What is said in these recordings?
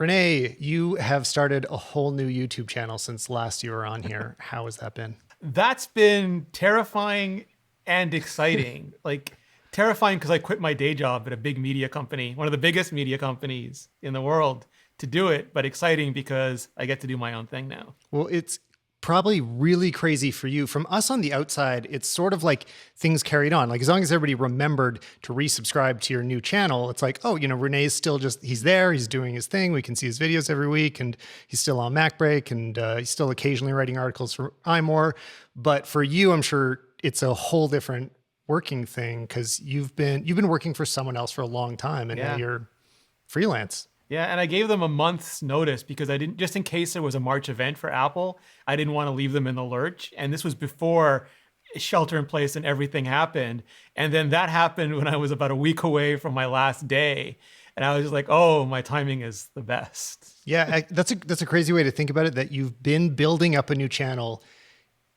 Rene, you have started a whole new YouTube channel since last you were on here. How has that been? That's been terrifying and exciting. Like terrifying because I quit my day job at a big media company, one of the biggest media companies in the world, to do it, but exciting because I get to do my own thing now. Well, it's probably really crazy for you. From us on the outside, it's sort of like things carried on. Like as long as everybody remembered to resubscribe to your new channel, it's like, oh, Rene's still he's there, he's doing his thing. We can see his videos every week and he's still on MacBreak and he's still occasionally writing articles for iMore. But for you, I'm sure it's a whole different working thing because you've been working for someone else for a long time and now you're freelance. Yeah, and I gave them a month's notice because I didn't, just in case there was a March event for Apple, I didn't want to leave them in the lurch. And this was before shelter in place and everything happened. And then that happened when I was about a week away from my last day. And I was just like, oh, my timing is the best. Yeah, that's a crazy way to think about it, that you've been building up a new channel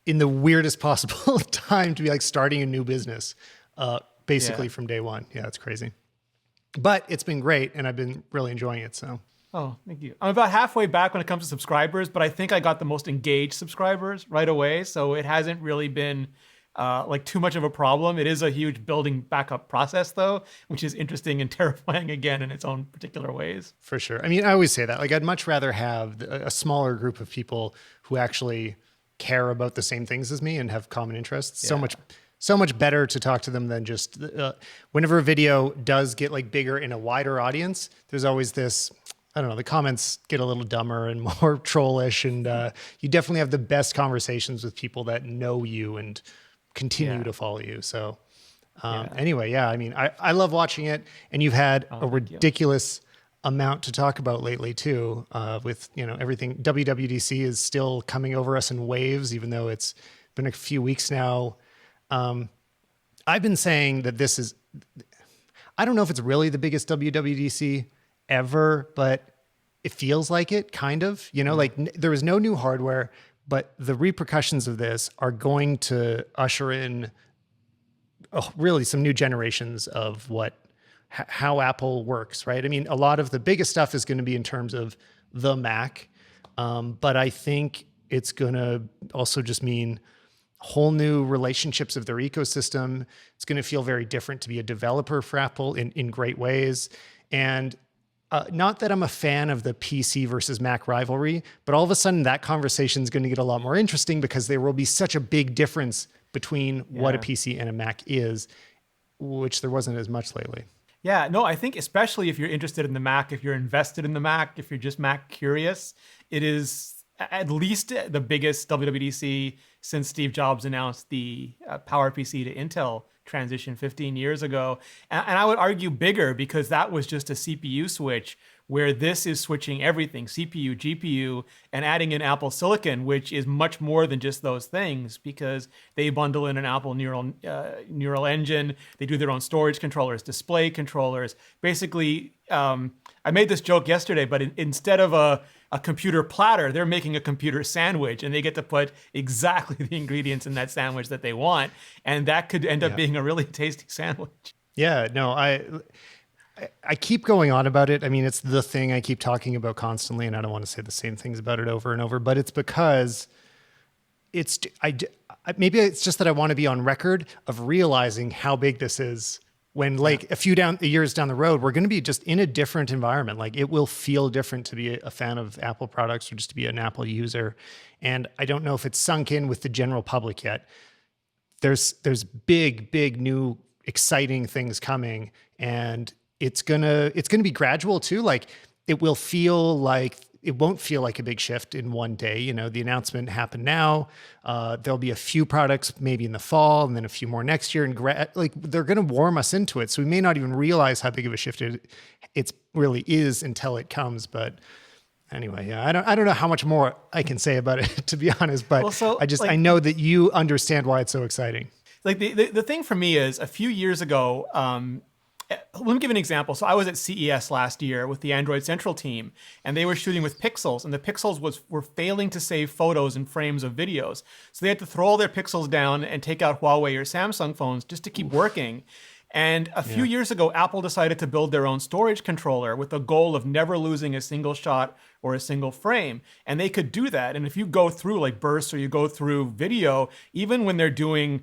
in the weirdest possible time to be like starting a new business, basically from day one. Yeah, it's crazy. But it's been great, and I've been really enjoying it. So, oh, thank you. I'm about halfway back when it comes to subscribers, but I think I got the most engaged subscribers right away. So it hasn't really been like too much of a problem. It is a huge building back up process, though, which is interesting and terrifying again in its own particular ways. For sure. I mean, I always say that. Like, I'd much rather have a smaller group of people who actually care about the same things as me and have common interests. Yeah. So much better to talk to them than just whenever a video does get like bigger in a wider audience, there's always this, I don't know, the comments get a little dumber and more trollish, and you definitely have the best conversations with people that know you and continue to follow you. So anyway, I mean, I love watching it, and you've had a ridiculous amount to talk about lately too, with, everything. WWDC is still coming over us in waves, even though it's been a few weeks now. I've been saying that this is, I don't know if it's really the biggest WWDC ever, but it feels like it kind of, like there was no new hardware, but the repercussions of this are going to usher in really some new generations of how Apple works, right? I mean, a lot of the biggest stuff is going to be in terms of the Mac. But I think it's going to also just mean whole new relationships of their ecosystem. It's going to feel very different to be a developer for Apple in great ways. And not that I'm a fan of the PC versus Mac rivalry, but all of a sudden that conversation is going to get a lot more interesting because there will be such a big difference between what a PC and a Mac is, which there wasn't as much lately. Yeah, no, I think especially if you're interested in the Mac, if you're invested in the Mac, if you're just Mac curious, it is at least the biggest WWDC since Steve Jobs announced the PowerPC to Intel transition 15 years ago. And I would argue bigger because that was just a CPU switch, where this is switching everything, CPU, GPU, and adding in Apple Silicon, which is much more than just those things because they bundle in an Apple neural engine. They do their own storage controllers, display controllers. Basically, I made this joke yesterday, but instead of a computer platter, they're making a computer sandwich, and they get to put exactly the ingredients in that sandwich that they want. And that could end up being a really tasty sandwich. Yeah, no, I keep going on about it. I mean, it's the thing I keep talking about constantly, and I don't want to say the same things about it over and over, but it's because maybe it's just that I want to be on record of realizing how big this is when like a few years down the road, we're going to be just in a different environment. Like it will feel different to be a fan of Apple products or just to be an Apple user. And I don't know if it's sunk in with the general public yet. There's big new exciting things coming, and it's gonna be gradual too. Like it won't feel like a big shift in one day. The announcement happened now. There'll be a few products maybe in the fall, and then a few more next year. And they're going to warm us into it, so we may not even realize how big of a shift it really is until it comes. But anyway, I don't know how much more I can say about it, to be honest. But I know that you understand why it's so exciting. Like the thing for me is a few years ago. Let me give an example. So I was at CES last year with the Android Central team, and they were shooting with Pixels, and the Pixels were failing to save photos and frames of videos. So they had to throw all their Pixels down and take out Huawei or Samsung phones just to keep working. And a few years ago, Apple decided to build their own storage controller with the goal of never losing a single shot or a single frame. And they could do that. And if you go through like bursts or you go through video, even when they're doing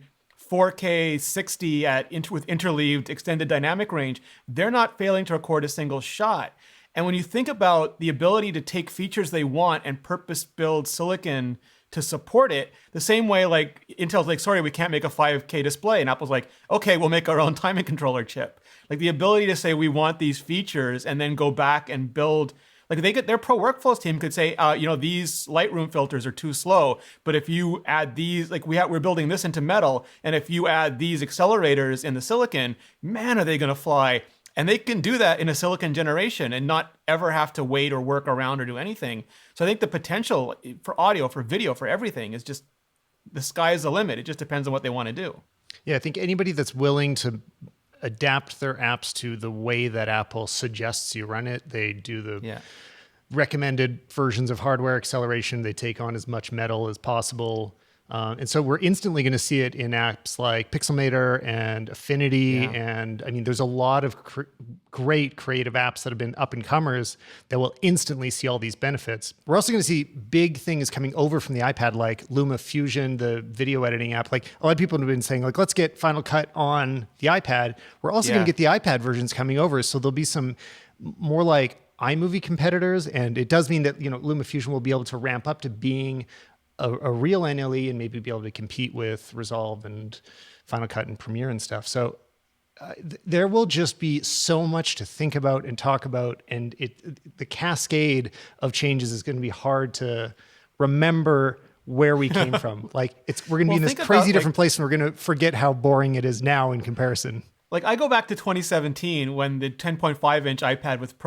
4K 60 with interleaved extended dynamic range, they're not failing to record a single shot. And when you think about the ability to take features they want and purpose build silicon to support it, the same way like Intel's like, sorry, we can't make a 5K display. And Apple's like, okay, we'll make our own timing controller chip. Like the ability to say we want these features and then go back and build, like their pro workflows team could say, these Lightroom filters are too slow, but if you add these, like we're building this into metal, and if you add these accelerators in the silicon, man, are they going to fly? And they can do that in a silicon generation and not ever have to wait or work around or do anything. So I think the potential for audio, for video, for everything is just, the sky's the limit. It just depends on what they want to do. Yeah, I think anybody that's willing to adapt their apps to the way that Apple suggests you run it, they do the recommended versions of hardware acceleration. They take on as much metal as possible. And so we're instantly going to see it in apps like Pixelmator and Affinity. And I mean, there's a lot of great creative apps that have been up and comers that will instantly see all these benefits. We're also going to see big things coming over from the iPad, like Luma Fusion, the video editing app. Like a lot of people have been saying, like, let's get Final Cut on the iPad. We're also going to get the iPad versions coming over. So there'll be some more like iMovie competitors. And it does mean that, Luma Fusion will be able to ramp up to being a real NLE and maybe be able to compete with Resolve and Final Cut and Premiere and stuff. So there will just be so much to think about and talk about, and the cascade of changes is going to be hard to remember where we came from. Like we're going to be in this crazy different place, and we're going to forget how boring it is now in comparison. Like I go back to 2017 when the 10.5 inch iPad with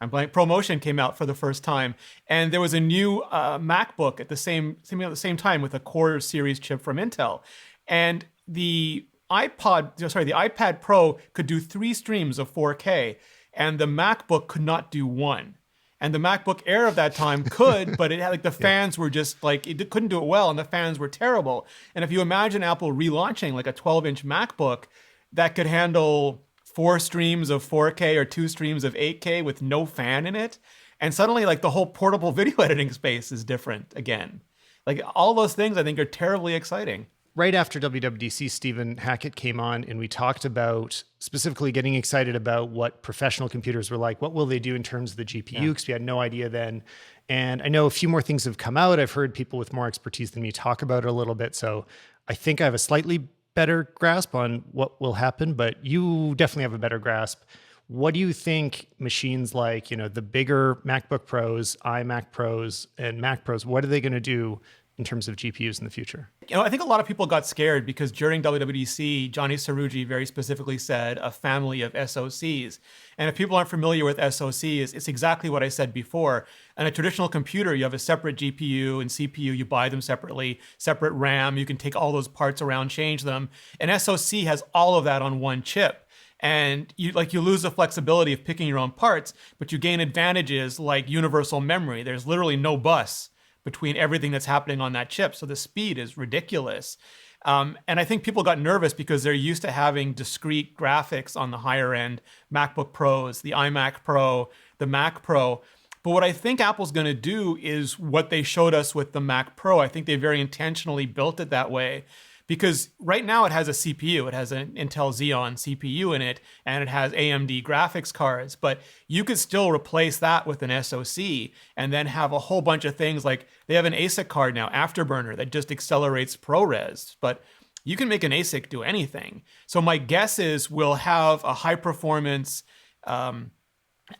ProMotion came out for the first time, and there was a new MacBook at the same time with a Core series chip from Intel, and the iPad Pro could do 3 streams of 4K, and the MacBook could not do 1. And the MacBook Air of that time could, but it had like the fans were just like, it couldn't do it well, and the fans were terrible. And if you imagine Apple relaunching like a 12-inch MacBook that could handle 4 streams of 4K or 2 streams of 8K with no fan in it, and suddenly like the whole portable video editing space is different again. Like all those things I think are terribly exciting. Right after WWDC, Stephen Hackett came on and we talked about specifically getting excited about what professional computers were like. What will they do in terms of the GPU? Because we had no idea then. And I know a few more things have come out. I've heard people with more expertise than me talk about it a little bit. So I think I have a slightly better grasp on what will happen, but you definitely have a better grasp. What do you think machines like, the bigger MacBook Pros, iMac Pros, and Mac Pros, what are they going to do in terms of GPUs in the future? I think a lot of people got scared because during WWDC, Johnny Sarugi very specifically said a family of SoCs. And if people aren't familiar with SoCs, it's exactly what I said before. In a traditional computer, you have a separate GPU and CPU. You buy them separately, separate RAM. You can take all those parts around, change them. An SoC has all of that on one chip. And you lose the flexibility of picking your own parts, but you gain advantages like universal memory. There's literally no bus between everything that's happening on that chip. So the speed is ridiculous. And I think people got nervous because they're used to having discrete graphics on the higher end MacBook Pros, the iMac Pro, the Mac Pro. But what I think Apple's going to do is what they showed us with the Mac Pro. I think they very intentionally built it that way. Because right now it has a CPU, it has an Intel Xeon CPU in it, and it has AMD graphics cards, but you could still replace that with an SoC and then have a whole bunch of things like they have an ASIC card now, Afterburner, that just accelerates ProRes, but you can make an ASIC do anything. So my guess is we'll have a high performance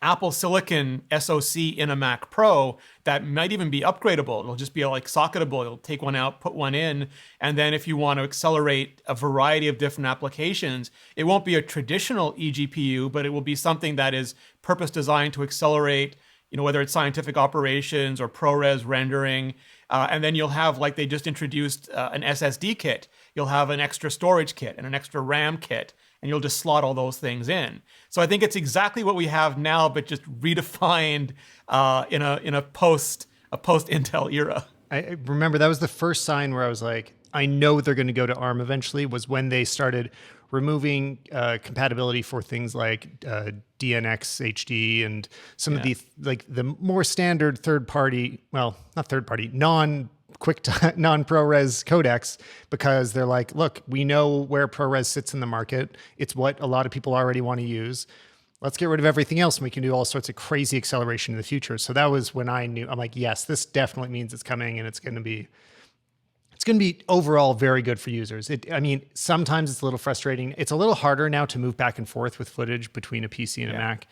Apple Silicon SoC in a Mac Pro that might even be upgradable. It'll just be like socketable. You'll take one out, put one in, and then if you want to accelerate a variety of different applications, it won't be a traditional eGPU, but it will be something that is purpose designed to accelerate, whether it's scientific operations or ProRes rendering. And then you'll have, like they just introduced an SSD kit. You'll have an extra storage kit and an extra RAM kit, and you'll just slot all those things in. So I think it's exactly what we have now, but just redefined in a post Intel era. I remember that was the first sign where I was like, I know they're going to go to ARM eventually was when they started removing compatibility for things like DNX HD and some of the like the more standard third-party, well, not third-party, non-ProRes codecs, because they're like, look, we know where ProRes sits in the market. It's what a lot of people already want to use. Let's get rid of everything else and we can do all sorts of crazy acceleration in the future. So that was when I knew, I'm like, yes, this definitely means it's coming and it's going to be overall very good for users. I mean, sometimes it's a little frustrating. It's a little harder now to move back and forth with footage between a PC and a Mac,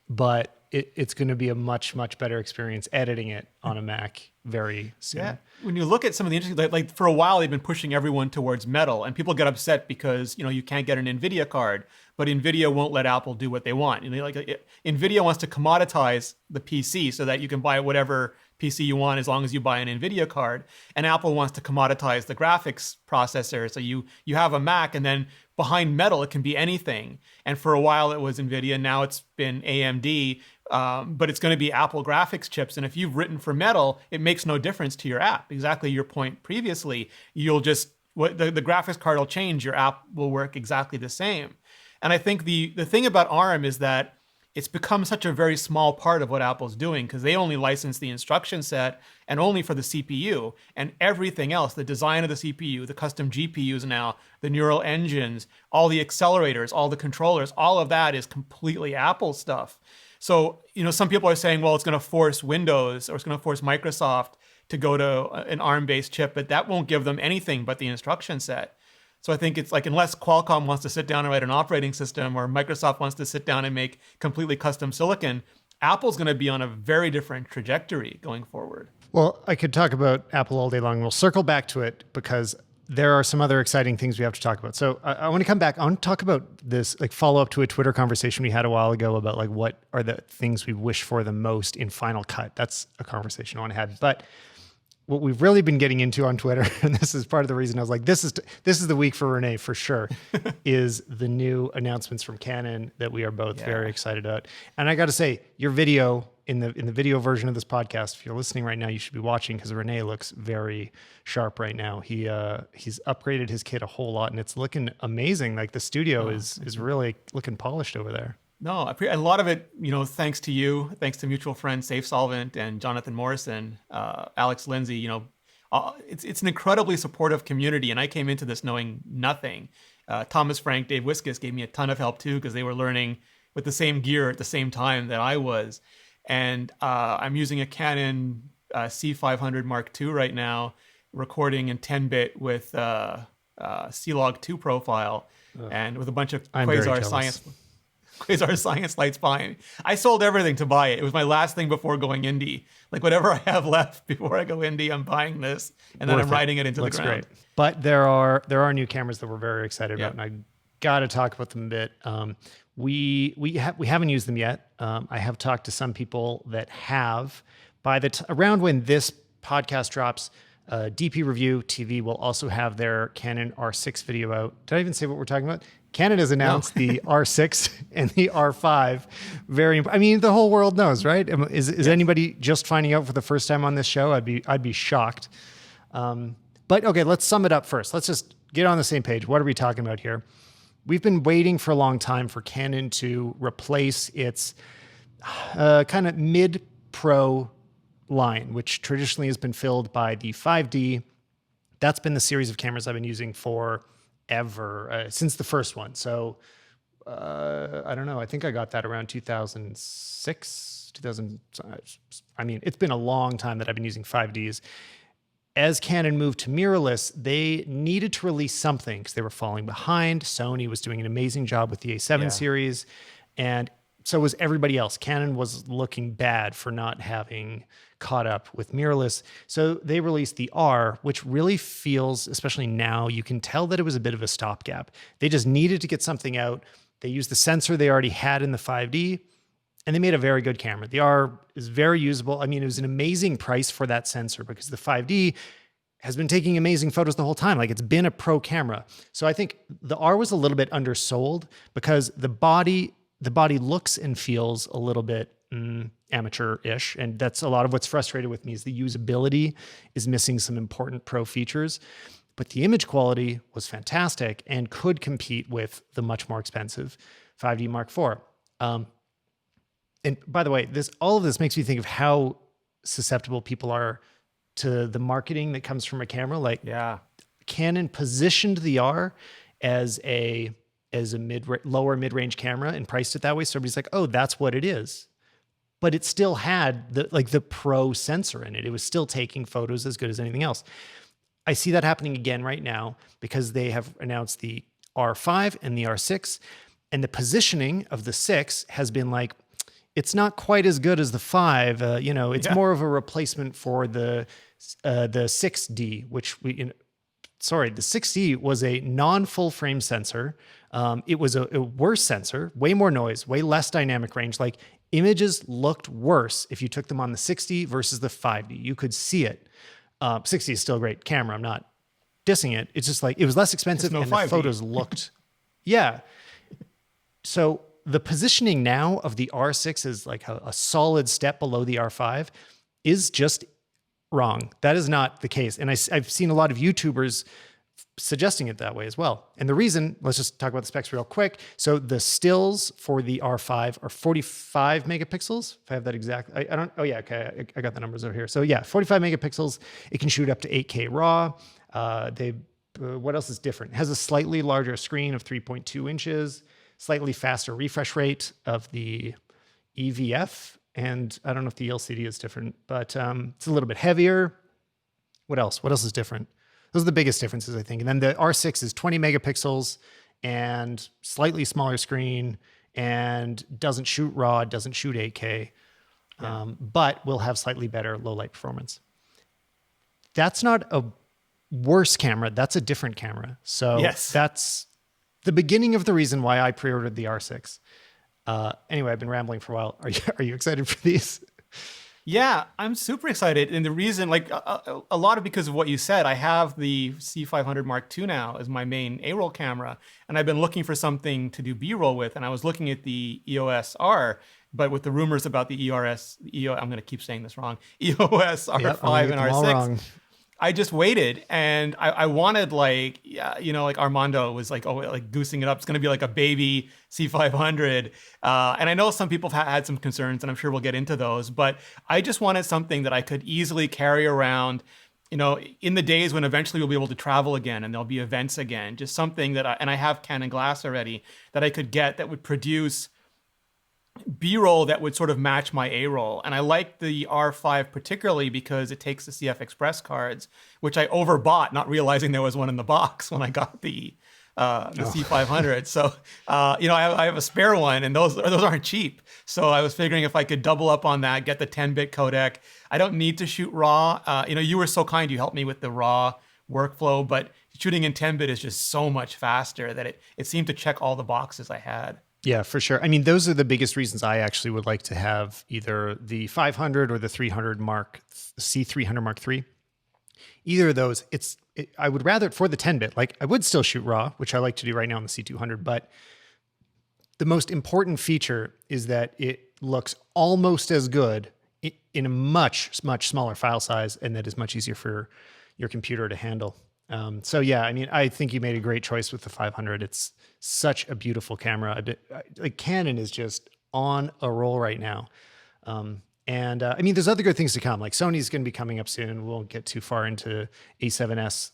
but it's going to be a much, much better experience editing it on a Mac very soon. Yeah. When you look at some of the interesting, like for a while, they've been pushing everyone towards metal, and people get upset because, you know, you can't get an NVIDIA card, but NVIDIA won't let Apple do what they want. And NVIDIA wants to commoditize the PC so that you can buy whatever PC you want as long as you buy an NVIDIA card. And Apple wants to commoditize the graphics processor. So you have a Mac, and then behind metal, it can be anything. And for a while, it was NVIDIA. Now it's been AMD. But it's going to be Apple graphics chips. And if you've written for metal, it makes no difference to your app. Exactly your point previously. You'll just, the graphics card will change. Your app will work exactly the same. And I think the thing about ARM is that it's become such a very small part of what Apple's doing, because they only license the instruction set and only for the CPU, and everything else, the design of the CPU, the custom GPUs now, the neural engines, all the accelerators, all the controllers, all of that is completely Apple stuff. So, you know, some people are saying, well, it's going to force Windows or it's going to force Microsoft to go to an ARM-based chip, but that won't give them anything but the instruction set. So I think it's like, unless Qualcomm wants to sit down and write an operating system, or Microsoft wants to sit down and make completely custom silicon, Apple's going to be on a very different trajectory going forward. Well, I could talk about Apple all day long. We'll circle back to it because there are some other exciting things we have to talk about. So I want to come back. I want to talk about this, like follow up to a Twitter conversation we had a while ago about like what are the things we wish for the most in Final Cut. That's a conversation I want to have. But what we've really been getting into on Twitter, and this is part of the reason I was like, this is the week for Rene for sure, is the new announcements from Canon that we are both very excited about. And I got to say, your video in the video version of this podcast, if you're listening right now, you should be watching, because Rene looks very sharp right now. He's upgraded his kit a whole lot, and it's looking amazing. Like the studio is really looking polished over there. No, a lot of it, you know, thanks to you, thanks to mutual friends Safe Solvent and Jonathan Morrison, Alex Lindsay. You know, it's an incredibly supportive community, and I came into this knowing nothing. Thomas Frank, Dave Wiskus gave me a ton of help too, because they were learning with the same gear at the same time that I was. And I'm using a Canon C500 Mark II right now, recording in 10-bit with C-Log 2 profile, and with a bunch of Quasar Science lights behind me. I sold everything to buy it. It was my last thing before going indie. Like whatever I have left before I go indie, I'm buying this, and then I'm riding it into the ground. Great. But there are new cameras that we're very excited about, and I got to talk about them a bit. We haven't used them yet. I have talked to some people that have. By the around when this podcast drops, DP Review TV will also have their Canon R6 video out. Did I even say what we're talking about? Canon has announced the R6 and the R5. I mean, the whole world knows, right? Is anybody just finding out for the first time on this show? I'd be shocked. But okay, let's sum it up first. Let's just get on the same page. What are we talking about here? We've been waiting for a long time for Canon to replace its kind of mid-pro line, which traditionally has been filled by the 5D. That's been the series of cameras I've been using forever, since the first one. So I don't know. I think I got that around 2006, 2000. I mean, it's been a long time that I've been using 5Ds. As Canon moved to mirrorless, they needed to release something because they were falling behind. Sony was doing an amazing job with the A7 series, and so was everybody else. Canon was looking bad for not having caught up with mirrorless. So they released the R, which really feels, especially now, you can tell that it was a bit of a stopgap. They just needed to get something out. They used the sensor they already had in the 5D, and they made a very good camera. The R is very usable. I mean, it was an amazing price for that sensor because the 5D has been taking amazing photos the whole time. Like, it's been a pro camera. So I think the R was a little bit undersold because the body looks and feels a little bit amateur-ish. And that's a lot of what's frustrated with me, is the usability is missing some important pro features. but the image quality was fantastic and could compete with the much more expensive 5D Mark IV. And by the way, all of this makes me think of how susceptible people are to the marketing that comes from a camera. Like, Yeah. Canon positioned the R as a lower mid-range camera and priced it that way. So everybody's like, oh, that's what it is. But it still had the pro sensor in it. It was still taking photos as good as anything else. I see that happening again right now because they have announced the R5 and the R6, and the positioning of the 6 has been like, it's not quite as good as the 5. It's more of a replacement for the 6D, which the 6D was a non-full frame sensor. It was a worse sensor, way more noise, way less dynamic range. Like, images looked worse if you took them on the 6D versus the 5D. You could see it. 6D is still a great camera. I'm not dissing it. It's just like, it was less expensive and 5D. The photos looked, yeah. So the positioning now of the R6 is like a solid step below the R5 is just wrong. That is not the case. And I've seen a lot of YouTubers suggesting it that way as well. And the reason, let's just talk about the specs real quick. So the stills for the R5 are 45 megapixels. If I have that exact, I don't, oh yeah, okay. I got the numbers over here. So yeah, 45 megapixels. It can shoot up to 8K RAW. What else is different? It has a slightly larger screen of 3.2 inches, slightly faster refresh rate of the EVF. And I don't know if the LCD is different, but it's a little bit heavier. What else? What else is different? Those are the biggest differences, I think. And then the R6 is 20 megapixels and slightly smaller screen and doesn't shoot RAW, doesn't shoot 8K, but will have slightly better low light performance. That's not a worse camera. That's a different camera. So that's the beginning of the reason why I pre-ordered the R6. Anyway, I've been rambling for a while. Are you excited for these? Yeah, I'm super excited. And the reason, like a lot of because of what you said, I have the C500 Mark II now as my main A-roll camera. And I've been looking for something to do B-roll with. And I was looking at the EOS R, but with the rumors about the I'm going to keep saying this wrong, EOS R5 and R6. I just waited, and I wanted like Armando was like, oh, like goosing it up. It's going to be like a baby C500. And I know some people have had some concerns, and I'm sure we'll get into those, but I just wanted something that I could easily carry around, in the days when eventually we'll be able to travel again and there'll be events again, just something that I have Canon glass already that I could get that would produce B-roll that would sort of match my A-roll. And I like the R5 particularly because it takes the CF Express cards, which I overbought, not realizing there was one in the box when I got the C500. So, I have a spare one, and those aren't cheap. So I was figuring if I could double up on that, get the 10-bit codec. I don't need to shoot RAW. You were so kind, you helped me with the RAW workflow, but shooting in 10-bit is just so much faster that it seemed to check all the boxes I had. Yeah, for sure. I mean, those are the biggest reasons I actually would like to have either the 500 or the 300 C300 Mark III. Either of those, I would rather for the 10-bit. Like, I would still shoot RAW, which I like to do right now on the C200, but the most important feature is that it looks almost as good in a much, much smaller file size, and that is much easier for your computer to handle. So yeah, I mean, I think you made a great choice with the 500. It's such a beautiful camera. Canon is just on a roll right now. I mean, there's other good things to come. Like, Sony's going to be coming up soon. We won't get too far into A7S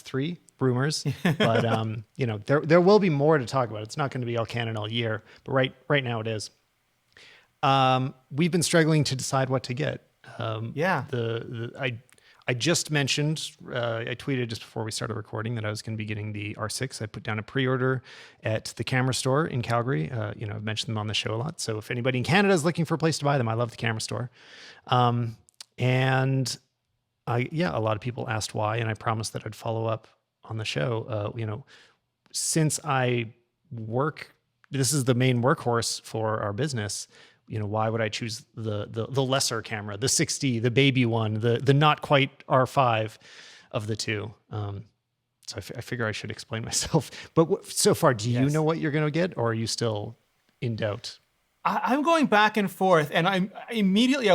3 rumors, but there will be more to talk about. It's not going to be all Canon all year, but right now it is. We've been struggling to decide what to get. I just mentioned, I tweeted just before we started recording that I was going to be getting the R6. I put down a pre-order at the camera store in Calgary. I've mentioned them on the show a lot. So if anybody in Canada is looking for a place to buy them, I love the camera store. A lot of people asked why, and I promised that I'd follow up on the show. Since I work, this is the main workhorse for our business. Why would I choose the lesser camera, the 6D, the baby one, the not quite R5 of the two? So I figure I should explain myself. But so far, do you know what you're going to get, or are you still in doubt? I'm going back and forth, and I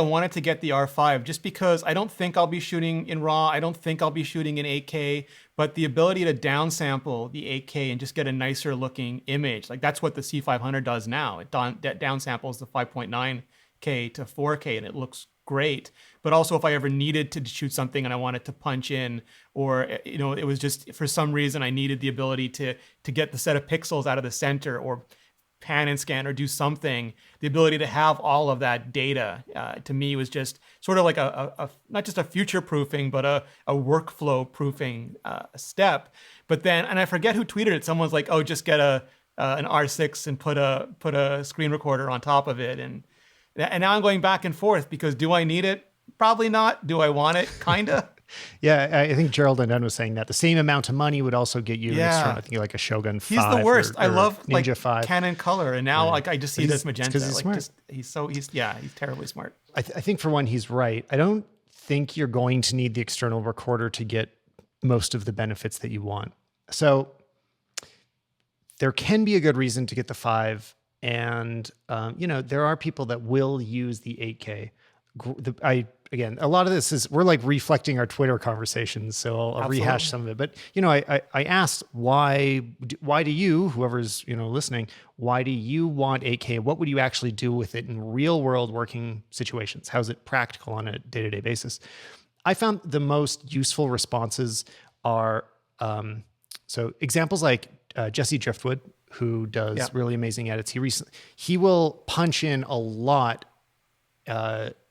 wanted to get the R5 just because I don't think I'll be shooting in RAW. I don't think I'll be shooting in 8K, but the ability to downsample the 8K and just get a nicer looking image, like that's what the C500 does now. It downsamples the 5.9K to 4K, and it looks great. But also, if I ever needed to shoot something and I wanted to punch in, or it was just for some reason I needed the ability to get the set of pixels out of the center, or pan and scan or do something, the ability to have all of that data to me was just sort of like a not just a future proofing, but a workflow proofing step. But then, and I forget who tweeted it, someone's like, oh, just get an R6 and put a screen recorder on top of it. And now I'm going back and forth because do I need it? Probably not. Do I want it? Kinda. Yeah, I think Gerald and Dunn was saying that the same amount of money would also get you an external, I think like a Shogun 5. He's the worst. I love Ninja like 5. Canon color, and now like I just see this magenta. Because he's smart. He's terribly smart. I think for one, he's right. I don't think you're going to need the external recorder to get most of the benefits that you want. So there can be a good reason to get the 5. And, there are people that will use the 8K. Again, a lot of this is, we're like reflecting our Twitter conversations, so I'll rehash some of it. But, I asked why do you, whoever's, listening, why do you want 8K? What would you actually do with it in real world working situations? How's it practical on a day-to-day basis? I found the most useful responses are, so examples like Jesse Driftwood, who does really amazing edits. He will punch in a lot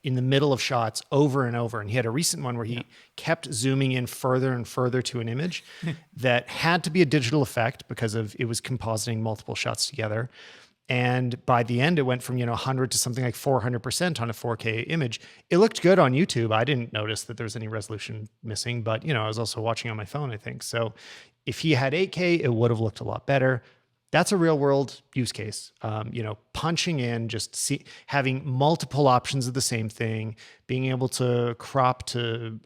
in the middle of shots over and over. And he had a recent one where he kept zooming in further and further to an image that had to be a digital effect because it was compositing multiple shots together. And by the end, it went from 100 to something like 400% on a 4K image. It looked good on YouTube. I didn't notice that there was any resolution missing, but I was also watching on my phone, I think. So if he had 8K, it would have looked a lot better. That's a real world use case. Punching in, having multiple options of the same thing, being able to crop to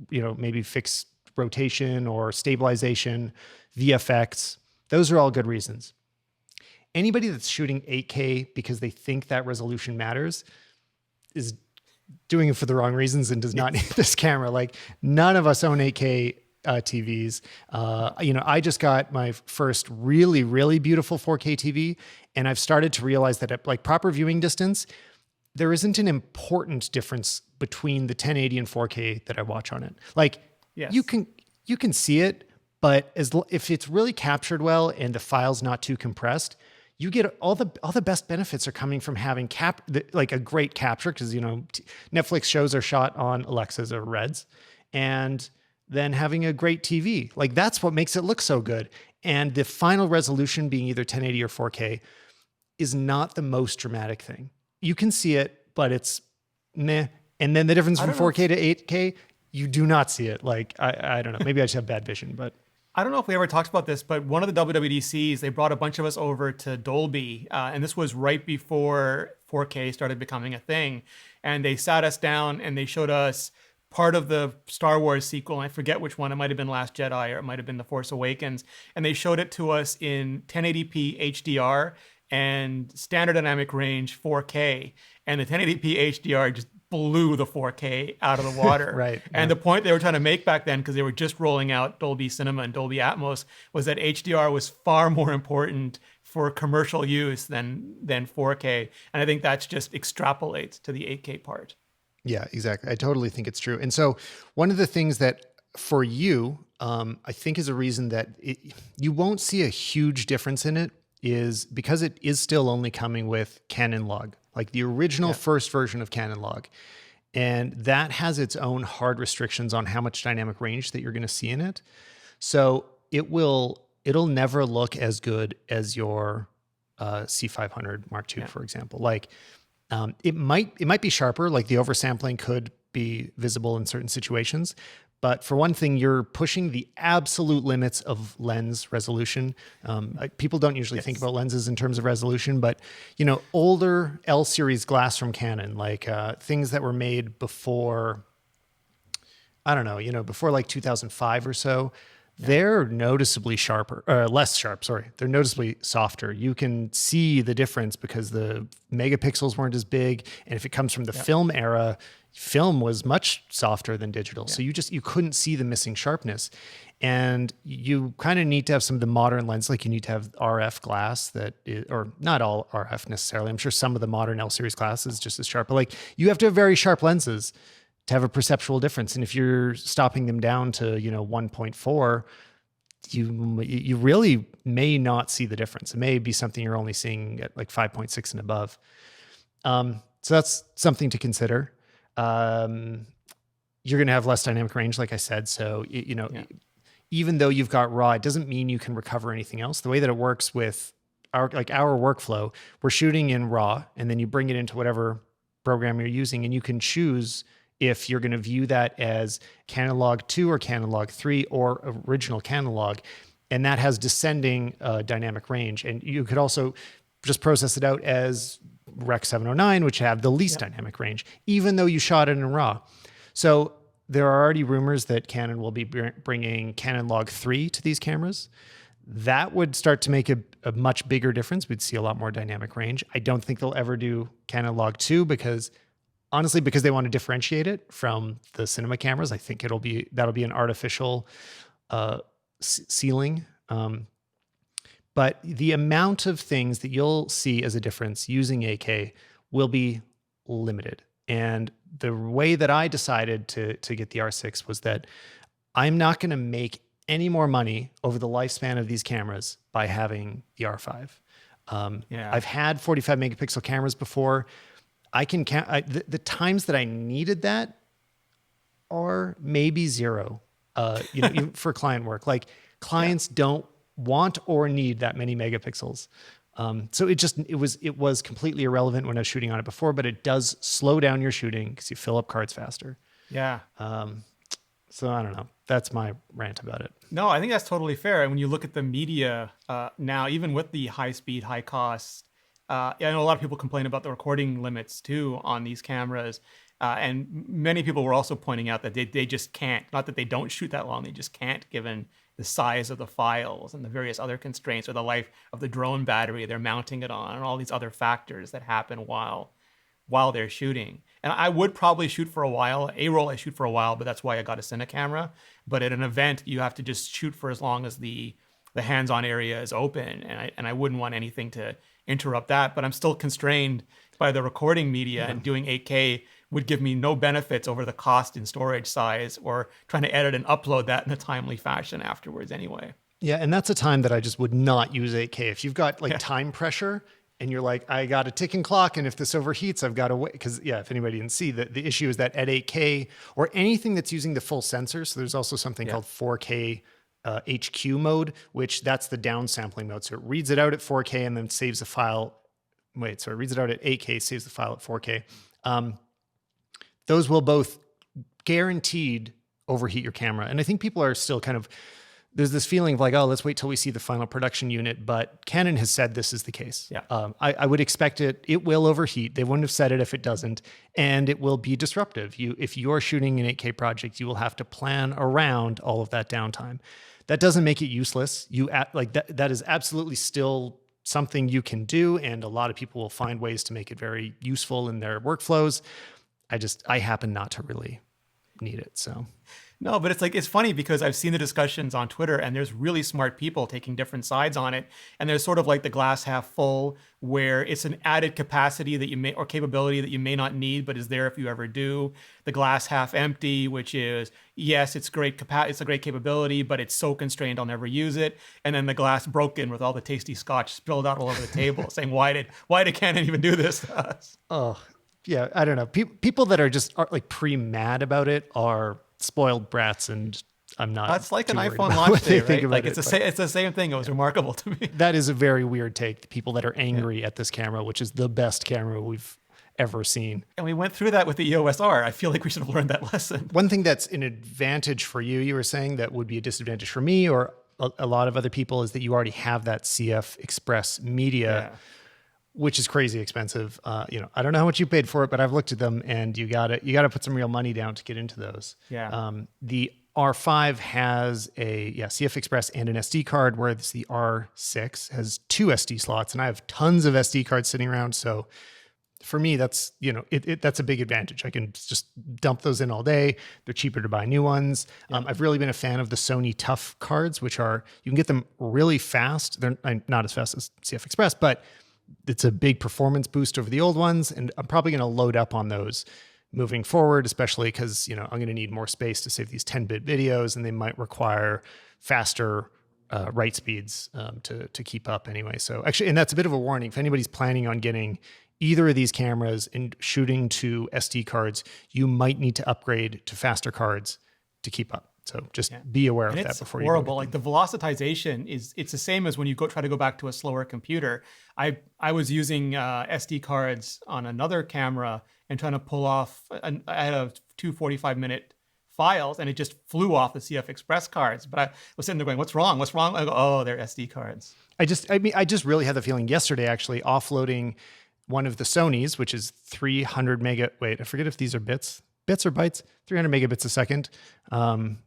maybe fix rotation or stabilization, VFX. Those are all good reasons. Anybody that's shooting 8K because they think that resolution matters is doing it for the wrong reasons and does not need this camera. Like, none of us own 8K TVs. I just got my first really, really beautiful 4K TV, and I've started to realize that at like proper viewing distance, there isn't an important difference between the 1080 and 4K that I watch on it. Like, you can see it, but if it's really captured well and the file's not too compressed, you get all the best benefits are coming from having like a great capture, because Netflix shows are shot on Alexas or Reds, and then having a great TV. Like, that's what makes it look so good. And the final resolution being either 1080 or 4K is not the most dramatic thing. You can see it, but it's meh. And then the difference from 4K to 8K, you do not see it. Like, I don't know. Maybe I just have bad vision, but I don't know if we ever talked about this, but one of the WWDCs, they brought a bunch of us over to Dolby, and this was right before 4K started becoming a thing. And they sat us down and they showed us part of the Star Wars sequel, and I forget which one. It might have been Last Jedi, or it might have been The Force Awakens. And they showed it to us in 1080p HDR and standard dynamic range 4K. And the 1080p HDR just blew the 4K out of the water. Right. And the point they were trying to make back then, because they were just rolling out Dolby Cinema and Dolby Atmos, was that HDR was far more important for commercial use than 4K. And I think that's just extrapolates to the 8K part. Yeah, exactly. I totally think it's true. And so one of the things that for you, I think is a reason that you won't see a huge difference in it is because it is still only coming with Canon Log, like the original first version of Canon Log. And that has its own hard restrictions on how much dynamic range that you're going to see in it. So it'll never look as good as your C500 Mark II, for example. Like, it might be sharper, like the oversampling could be visible in certain situations. But for one thing, you're pushing the absolute limits of lens resolution. People don't usually think about lenses in terms of resolution, but older L series glass from Canon, like things that were made before, I don't know, before like 2005 or so, they're noticeably sharper, less sharp, sorry. They're noticeably softer. You can see the difference because the megapixels weren't as big. And if it comes from the film era, film was much softer than digital. So you couldn't see the missing sharpness. And you kind of need to have some of the modern lenses, like you need to have RF glass or not all RF necessarily. I'm sure some of the modern L series glass is just as sharp, but like you have to have very sharp lenses to have a perceptual difference. And if you're stopping them down to, 1.4, you really may not see the difference. It may be something you're only seeing at like 5.6 and above. So that's something to consider. You're going to have less dynamic range, like I said. So, even though you've got RAW, it doesn't mean you can recover anything else. The way that it works with our workflow, we're shooting in RAW, and then you bring it into whatever program you're using, and you can choose if you're going to view that as Canon log 2 or Canon log 3 or original Canon log, and that has descending dynamic range. And you could also just process it out as Rec 709, which have the least dynamic range, even though you shot it in RAW. So there are already rumors that Canon will be bringing Canon log 3 to these cameras. That would start to make a much bigger difference. We'd see a lot more dynamic range. I don't think they'll ever do Canon log 2 because they want to differentiate it from the cinema cameras. I think that'll be an artificial ceiling. But the amount of things that you'll see as a difference using 8K will be limited. And the way that I decided to get the R6 was that I'm not going to make any more money over the lifespan of these cameras by having the R5. I've had 45 megapixel cameras before. I can count the times that I needed that are maybe zero. Even for client work, like clients don't want or need that many megapixels. So it was completely irrelevant when I was shooting on it before, but it does slow down your shooting because you fill up cards faster. Yeah. So I don't know. That's my rant about it. No, I think that's totally fair. And when you look at the media now, even with the high speed, high cost, I know a lot of people complain about the recording limits too on these cameras. And many people were also pointing out that they just can't, not that they don't shoot that long, they just can't given the size of the files and the various other constraints or the life of the drone battery they're mounting it on and all these other factors that happen while they're shooting. And I would probably shoot for a while. A-roll I shoot for a while, but that's why I got a Cine camera. But at an event, you have to just shoot for as long as the hands-on area is open. And I wouldn't want anything to interrupt that. But I'm still constrained by the recording media, and doing 8K would give me no benefits over the cost and storage size or trying to edit and upload that in a timely fashion afterwards anyway. Yeah, and that's a time that I just would not use 8K. If you've got time pressure and you're like, I got a ticking clock, and if this overheats, I've got to wait. Because if anybody didn't see, the issue is that at 8K or anything that's using the full sensor, so there's also something called 4K HQ mode, which that's the downsampling mode. So it reads it out at 4K and then saves the file. So it reads it out at 8K, saves the file at 4K. Those will both guaranteed overheat your camera. And I think people are still there's this feeling of like, oh, let's wait till we see the final production unit. But Canon has said this is the case. Yeah. I would expect it will overheat. They wouldn't have said it if it doesn't. And it will be disruptive. If you're shooting an 8K project, you will have to plan around all of that downtime. That doesn't make it useless. That is absolutely still something you can do. And a lot of people will find ways to make it very useful in their workflows. I happen not to really need it. So no, but it's funny because I've seen the discussions on Twitter and there's really smart people taking different sides on it. And there's sort of like the glass half full, where it's an added capacity that you may, or capability that you may not need, but is there if you ever do. The glass half empty, which is, yes, it's it's a great capability, but it's so constrained I'll never use it. And then the glass broken with all the tasty scotch spilled out all over the table saying, why did Canon even do this to us? Oh, yeah, I don't know. People that are like pre-mad about it are spoiled brats, and I'm not. That's like an iPhone launch day, right? Like it's the same thing. It was remarkable to me. That is a very weird take. The people that are angry at this camera, which is the best camera we've ever seen. And we went through that with the EOS R. I feel like we should have learned that lesson. One thing that's an advantage for you were saying that would be a disadvantage for me or a lot of other people, is that you already have that CF Express media. Yeah. Which is crazy expensive. I don't know how much you paid for it, but I've looked at them, and you got to put some real money down to get into those. Yeah. The R5 has a CF Express and an SD card, whereas the R6 has 2 SD slots, and I have tons of SD cards sitting around. So for me, that's, that's a big advantage. I can just dump those in all day. They're cheaper to buy new ones. I've really been a fan of the Sony Tough cards, which you can get them really fast. They're not as fast as CF Express, but it's a big performance boost over the old ones. And I'm probably going to load up on those moving forward, especially because, I'm going to need more space to save these 10-bit videos, and they might require faster write speeds to keep up anyway. So actually, and that's a bit of a warning if anybody's planning on getting either of these cameras and shooting to SD cards, you might need to upgrade to faster cards to keep up. So just be aware of that before you go. It's horrible. Like the velocitization it's the same as when you try to go back to a slower computer. I was using SD cards on another camera and trying to pull off, I had a 245-minute files, and it just flew off the CF Express cards. But I was sitting there going, what's wrong? I go, oh, they're SD cards. I just really had the feeling yesterday, actually, offloading one of the Sonys, which is 300 mega. Wait, I forget if these are bits or bytes, 300 megabits a second.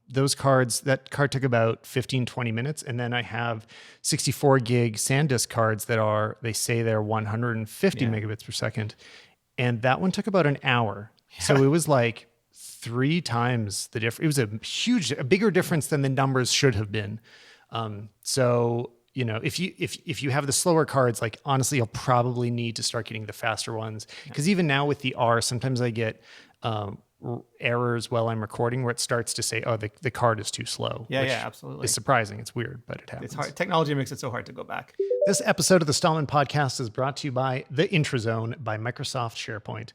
Those cards, that card took about 15, 20 minutes. And then I have 64 gig SanDisk cards they say they're 150 megabits per second. And that one took about an hour. Yeah. So it was like 3 times the difference. It was a bigger difference than the numbers should have been. So if you have the slower cards, like honestly, you'll probably need to start getting the faster ones. Because even now with the R, sometimes I get errors while I'm recording where it starts to say, oh, the card is too slow. Yeah, absolutely. It's surprising. It's weird, but it happens. It's hard. Technology makes it so hard to go back. This episode of the Stallman Podcast is brought to you by the Intrazone by Microsoft SharePoint.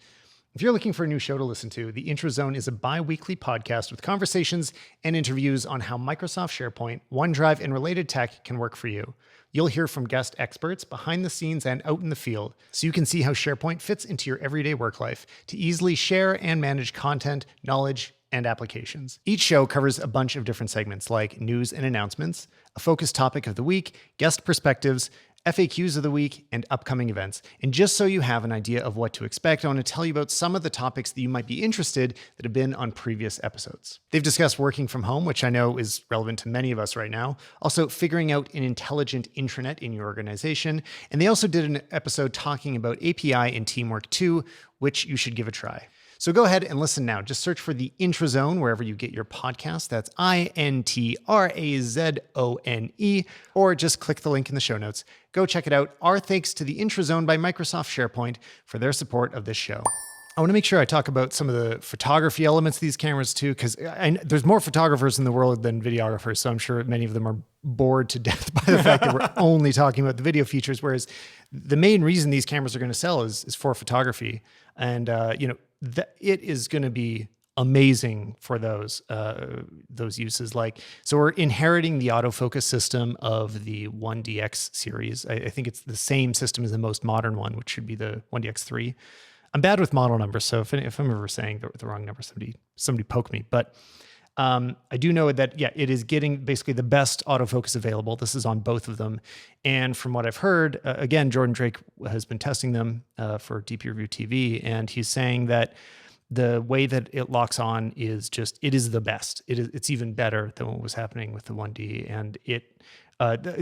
If you're looking for a new show to listen to, the Intrazone is a bi-weekly podcast with conversations and interviews on how Microsoft SharePoint, OneDrive, and related tech can work for you. You'll hear from guest experts behind the scenes and out in the field, so you can see how SharePoint fits into your everyday work life to easily share and manage content, knowledge, and applications. Each show covers a bunch of different segments like news and announcements, a focused topic of the week, guest perspectives, FAQs of the week, and upcoming events. And just so you have an idea of what to expect, I want to tell you about some of the topics that you might be interested that have been on previous episodes. They've discussed working from home, which I know is relevant to many of us right now. Also, figuring out an intelligent intranet in your organization. And they also did an episode talking about API and teamwork too, which you should give a try. So go ahead and listen now. Just search for the Intrazone wherever you get your podcast. That's INTRAZONE, or just click the link in the show notes. Go check it out. Our thanks to the Intrazone by Microsoft SharePoint for their support of this show. I want to make sure I talk about some of the photography elements of these cameras too, because there's more photographers in the world than videographers, so I'm sure many of them are bored to death by the fact that we're only talking about the video features, whereas the main reason these cameras are going to sell is for photography. And, it is going to be amazing for those uses. So we're inheriting the autofocus system of the 1DX series. I think it's the same system as the most modern one, which should be the 1DX3. I'm bad with model numbers, so if I'm ever saying the wrong number, somebody poke me. But I do know that, it is getting basically the best autofocus available. This is on both of them. And from what I've heard, again, Jordan Drake has been testing them for DP Review TV, and he's saying that the way that it locks on is it is the best. It's even better than what was happening with the 1D. And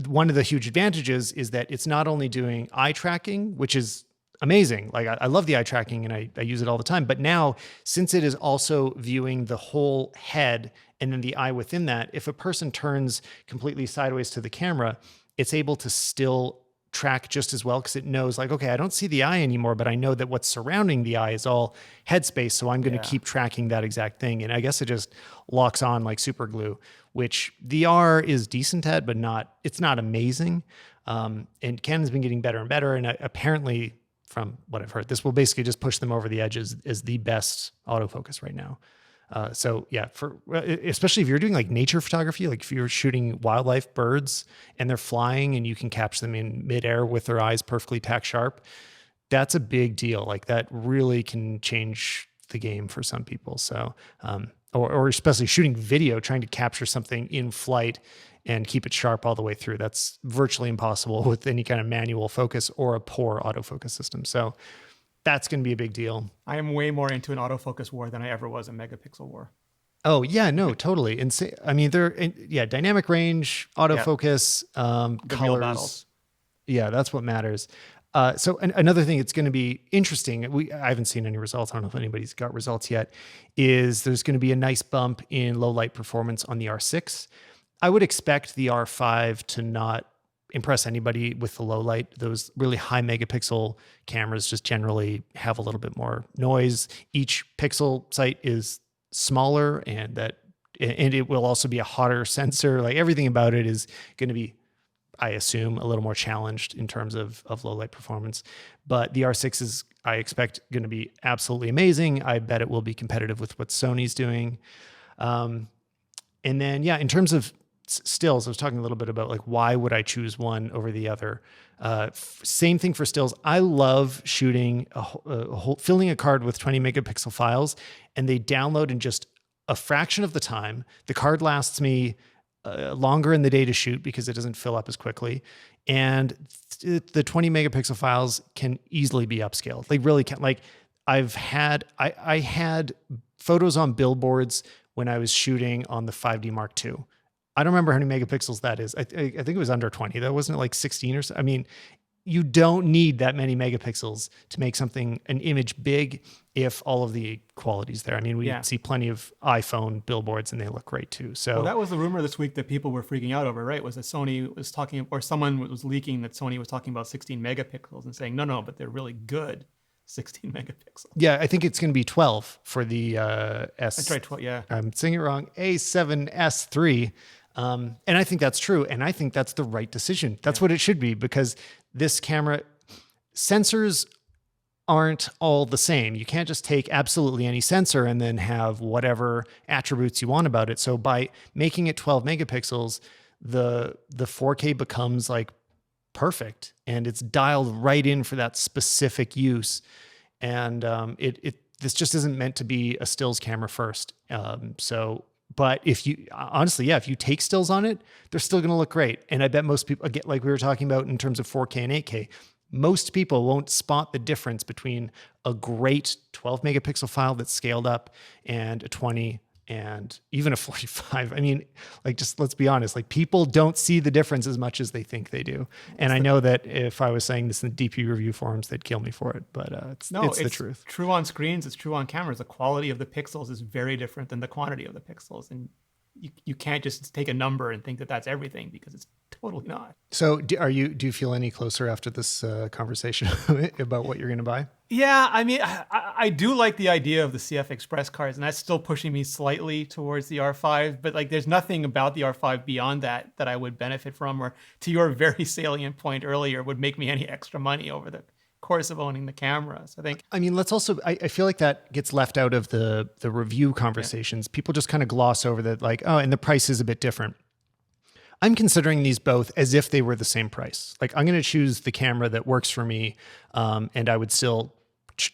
one of the huge advantages is that it's not only doing eye tracking, which is amazing. Like I love the eye tracking and I use it all the time. But now, since it is also viewing the whole head and then the eye within that, if a person turns completely sideways to the camera, it's able to still track just as well because it knows okay, I don't see the eye anymore, but I know that what's surrounding the eye is all headspace. So I'm going to keep tracking that exact thing. And I guess it just locks on like super glue, which the R is decent at, but it's not amazing. And Canon's been getting better and better. And apparently, from what I've heard, this will basically just push them over the edges as the best autofocus right now. Especially if you're doing like nature photography, like if you're shooting wildlife, birds, and they're flying and you can capture them in midair with their eyes perfectly tack sharp, that's a big deal. Like that really can change the game for some people. So, or especially shooting video, trying to capture something in flight and keep it sharp all the way through. That's virtually impossible with any kind of manual focus or a poor autofocus system. So that's going to be a big deal. I am way more into an autofocus war than I ever was a megapixel war. Oh yeah, no, totally. And I mean, yeah, dynamic range, Yeah, autofocus, the real battle. colors. Yeah, that's what matters. So another thing it's going to be interesting, I haven't seen any results. I don't know if anybody's got results yet, is there's going to be a nice bump in low light performance on the R6. I would expect the R5 to not impress anybody with the low light. Those really high megapixel cameras just generally have a little bit more noise. Each pixel site is smaller, and it will also be a hotter sensor. Like everything about it is going to be, I assume, a little more challenged in terms of low light performance. But the R6 is, I expect, going to be absolutely amazing. I bet it will be competitive with what Sony's doing. And then, yeah, in terms of stills, I was talking a little bit about like, why would I choose one over the other? Same thing for stills. I love shooting filling a card with 20 megapixel files, and they download in just a fraction of the time. The card lasts me longer in the day to shoot because it doesn't fill up as quickly. And the 20 megapixel files can easily be upscaled. They really can. Like I had photos on billboards when I was shooting on the 5D Mark II. I don't remember how many megapixels that is. I think it was under 20 though. Wasn't it like 16 or so? I mean, you don't need that many megapixels to make an image big if all of the quality's there. I mean, we see plenty of iPhone billboards and they look great too. So well, that was the rumor this week that people were freaking out over, right? Was that Sony was talking, or someone was leaking that Sony was talking about 16 megapixels and saying, no, but they're really good 16 megapixels. Yeah, I think it's going to be 12 for the S. That's right, 12, yeah. I'm saying it wrong. A7S3. And I think that's true. And I think that's the right decision. That's what it should be, because this camera, sensors aren't all the same. You can't just take absolutely any sensor and then have whatever attributes you want about it. So by making it 12 megapixels, the 4K becomes like perfect, and it's dialed right in for that specific use. And this just isn't meant to be a stills camera first. But if you honestly, if you take stills on it, they're still going to look great. And I bet most people, again, like we were talking about in terms of 4K and 8K, most people won't spot the difference between a great 12 megapixel file that's scaled up and a 20 and even a 45. I mean, like, just let's be honest, like people don't see the difference as much as they think they do. And I know that if I was saying this in the DP review forums, they'd kill me for it, but it's the truth. True on screens, it's true on cameras. The quality of the pixels is very different than the quantity of the pixels. And you can't just take a number and think that that's everything, because it's totally not. So do you feel any closer after this conversation about what you're going to buy? Yeah, I mean, I do like the idea of the CF Express cards, and that's still pushing me slightly towards the R5. But like, there's nothing about the R5 beyond that I would benefit from, or to your very salient point earlier, would make me any extra money over the course of owning the camera. So I mean, let's also, I feel like that gets left out of the review conversations. Yeah. People just kind of gloss over that, like, oh, and the price is a bit different. I'm considering these both as if they were the same price. Like, I'm going to choose the camera that works for me, and I would still,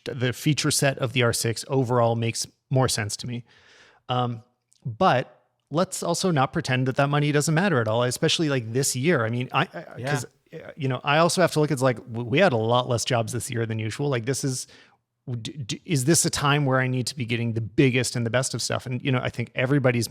the feature set of the R6 overall makes more sense to me. But let's also not pretend that money doesn't matter at all, especially like this year. I mean, because I also have to look at, like, we had a lot less jobs this year than usual. Like, this is this a time where I need to be getting the biggest and the best of stuff? And, I think everybody's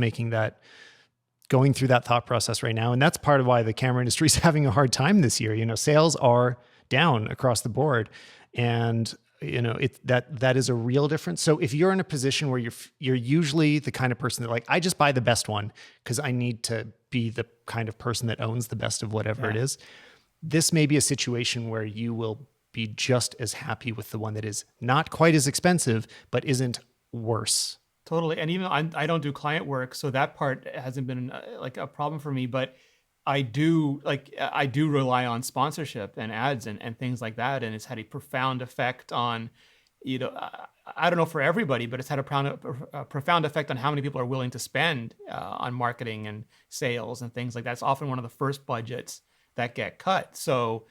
going through that thought process right now. And that's part of why the camera industry is having a hard time this year. Sales are down across the board. And, that is a real difference. So if you're in a position where you're usually the kind of person that, like, I just buy the best one because I need to be the kind of person that owns the best of whatever it is, this may be a situation where you will be just as happy with the one that is not quite as expensive, but isn't worse. Totally. And even I don't do client work, so that part hasn't been like a problem for me, but I do rely on sponsorship and ads and things like that. And it's had a profound effect on, I don't know for everybody, but it's had a profound effect on how many people are willing to spend on marketing and sales and things like that. It's often one of the first budgets that get cut. So,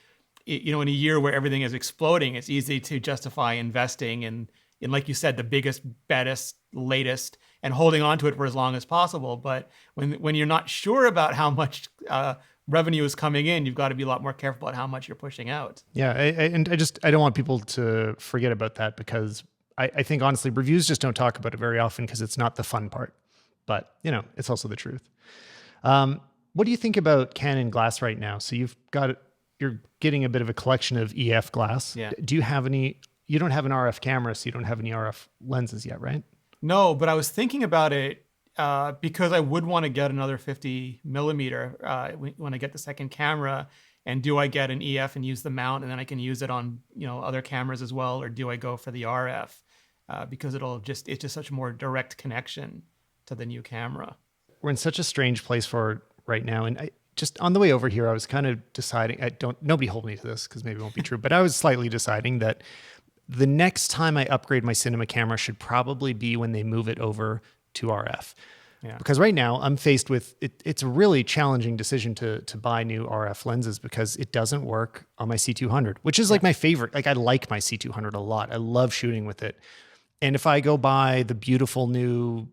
in a year where everything is exploding, it's easy to justify investing in, like you said, the biggest, baddest, latest, and holding on to it for as long as possible. But when you're not sure about how much revenue is coming in, you've got to be a lot more careful about how much you're pushing out. Yeah, I don't want people to forget about that, because I think honestly, reviews just don't talk about it very often because it's not the fun part. but it's also the truth. What do you think about Canon glass right now? So you're getting a bit of a collection of EF glass. Yeah. Do you have any? You don't have an RF camera, so you don't have any RF lenses yet, right? No, but I was thinking about it because I would want to get another 50 millimeter when I get the second camera. And do I get an EF and use the mount, and then I can use it on other cameras as well, or do I go for the RF because it's just such a more direct connection to the new camera. We're in such a strange place for it right now, and just on the way over here, I was kind of deciding. Nobody hold me to this because maybe it won't be true, but I was slightly deciding that the next time I upgrade my cinema camera should probably be when they move it over to RF. Yeah. Because right now I'm faced with it's a really challenging decision to buy new RF lenses because it doesn't work on my C200, which is like my favorite. Like I like my C200 a lot. I love shooting with it. And if I go buy the beautiful new,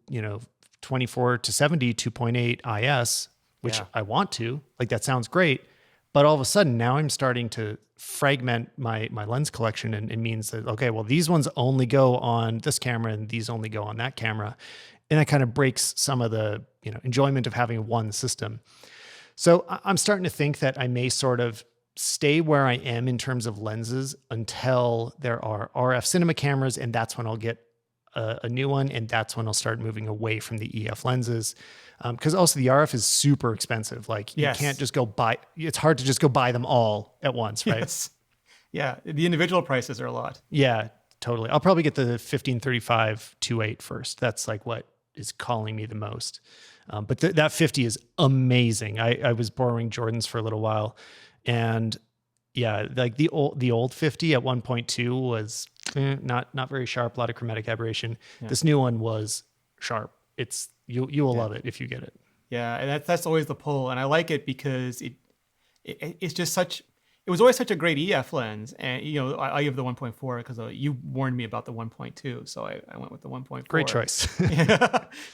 24 to 70 2.8 IS, which I want to, like that sounds great. But all of a sudden now I'm starting to fragment my lens collection, and it means that, okay, well, these ones only go on this camera and these only go on that camera. And that kind of breaks some of the enjoyment of having one system. So I'm starting to think that I may sort of stay where I am in terms of lenses until there are RF cinema cameras, and that's when I'll get a new one, and that's when I'll start moving away from the EF lenses. Because also the RF is super expensive. Like you can't just go buy, it's hard to just go buy them all at once, right? Yes. Yeah, the individual prices are a lot. Yeah, totally. I'll probably get the 1535 2.8 first. That's like what is calling me the most. But that 50 is amazing. I was borrowing Jordans for a little while, and yeah, like the old 50 at 1.2 was not very sharp, a lot of chromatic aberration. Yeah. This new one was sharp. You will love it if you get it. Yeah, and that's always the pull, and I like it because it's just such. It was always such a great EF lens, and I have the 1.4 because you warned me about the 1.2, so I went with the 1.4. Great choice.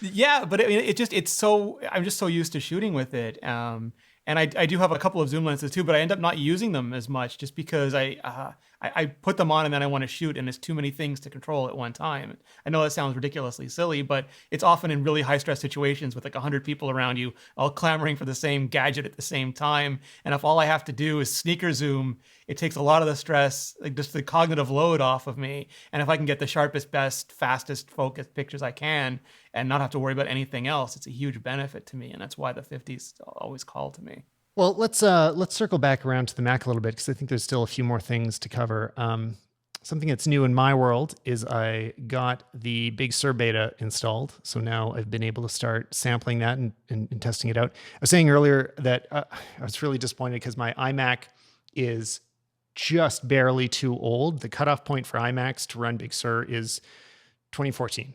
Yeah, but I mean, I'm just so used to shooting with it, and I do have a couple of zoom lenses too, but I end up not using them as much just because I put them on and then I want to shoot, and there's too many things to control at one time. I know that sounds ridiculously silly, but it's often in really high stress situations with like 100 people around you all clamoring for the same gadget at the same time. And if all I have to do is sneaker zoom, it takes a lot of the stress, like just the cognitive load off of me. And if I can get the sharpest, best, fastest focused pictures I can and not have to worry about anything else, it's a huge benefit to me. And that's why the 50s always call to me. Well, let's circle back around to the Mac a little bit because I think there's still a few more things to cover. Something that's new in my world is I got the Big Sur beta installed. So now I've been able to start sampling that and testing it out. I was saying earlier that I was really disappointed because my iMac is just barely too old. The cutoff point for iMacs to run Big Sur is 2014.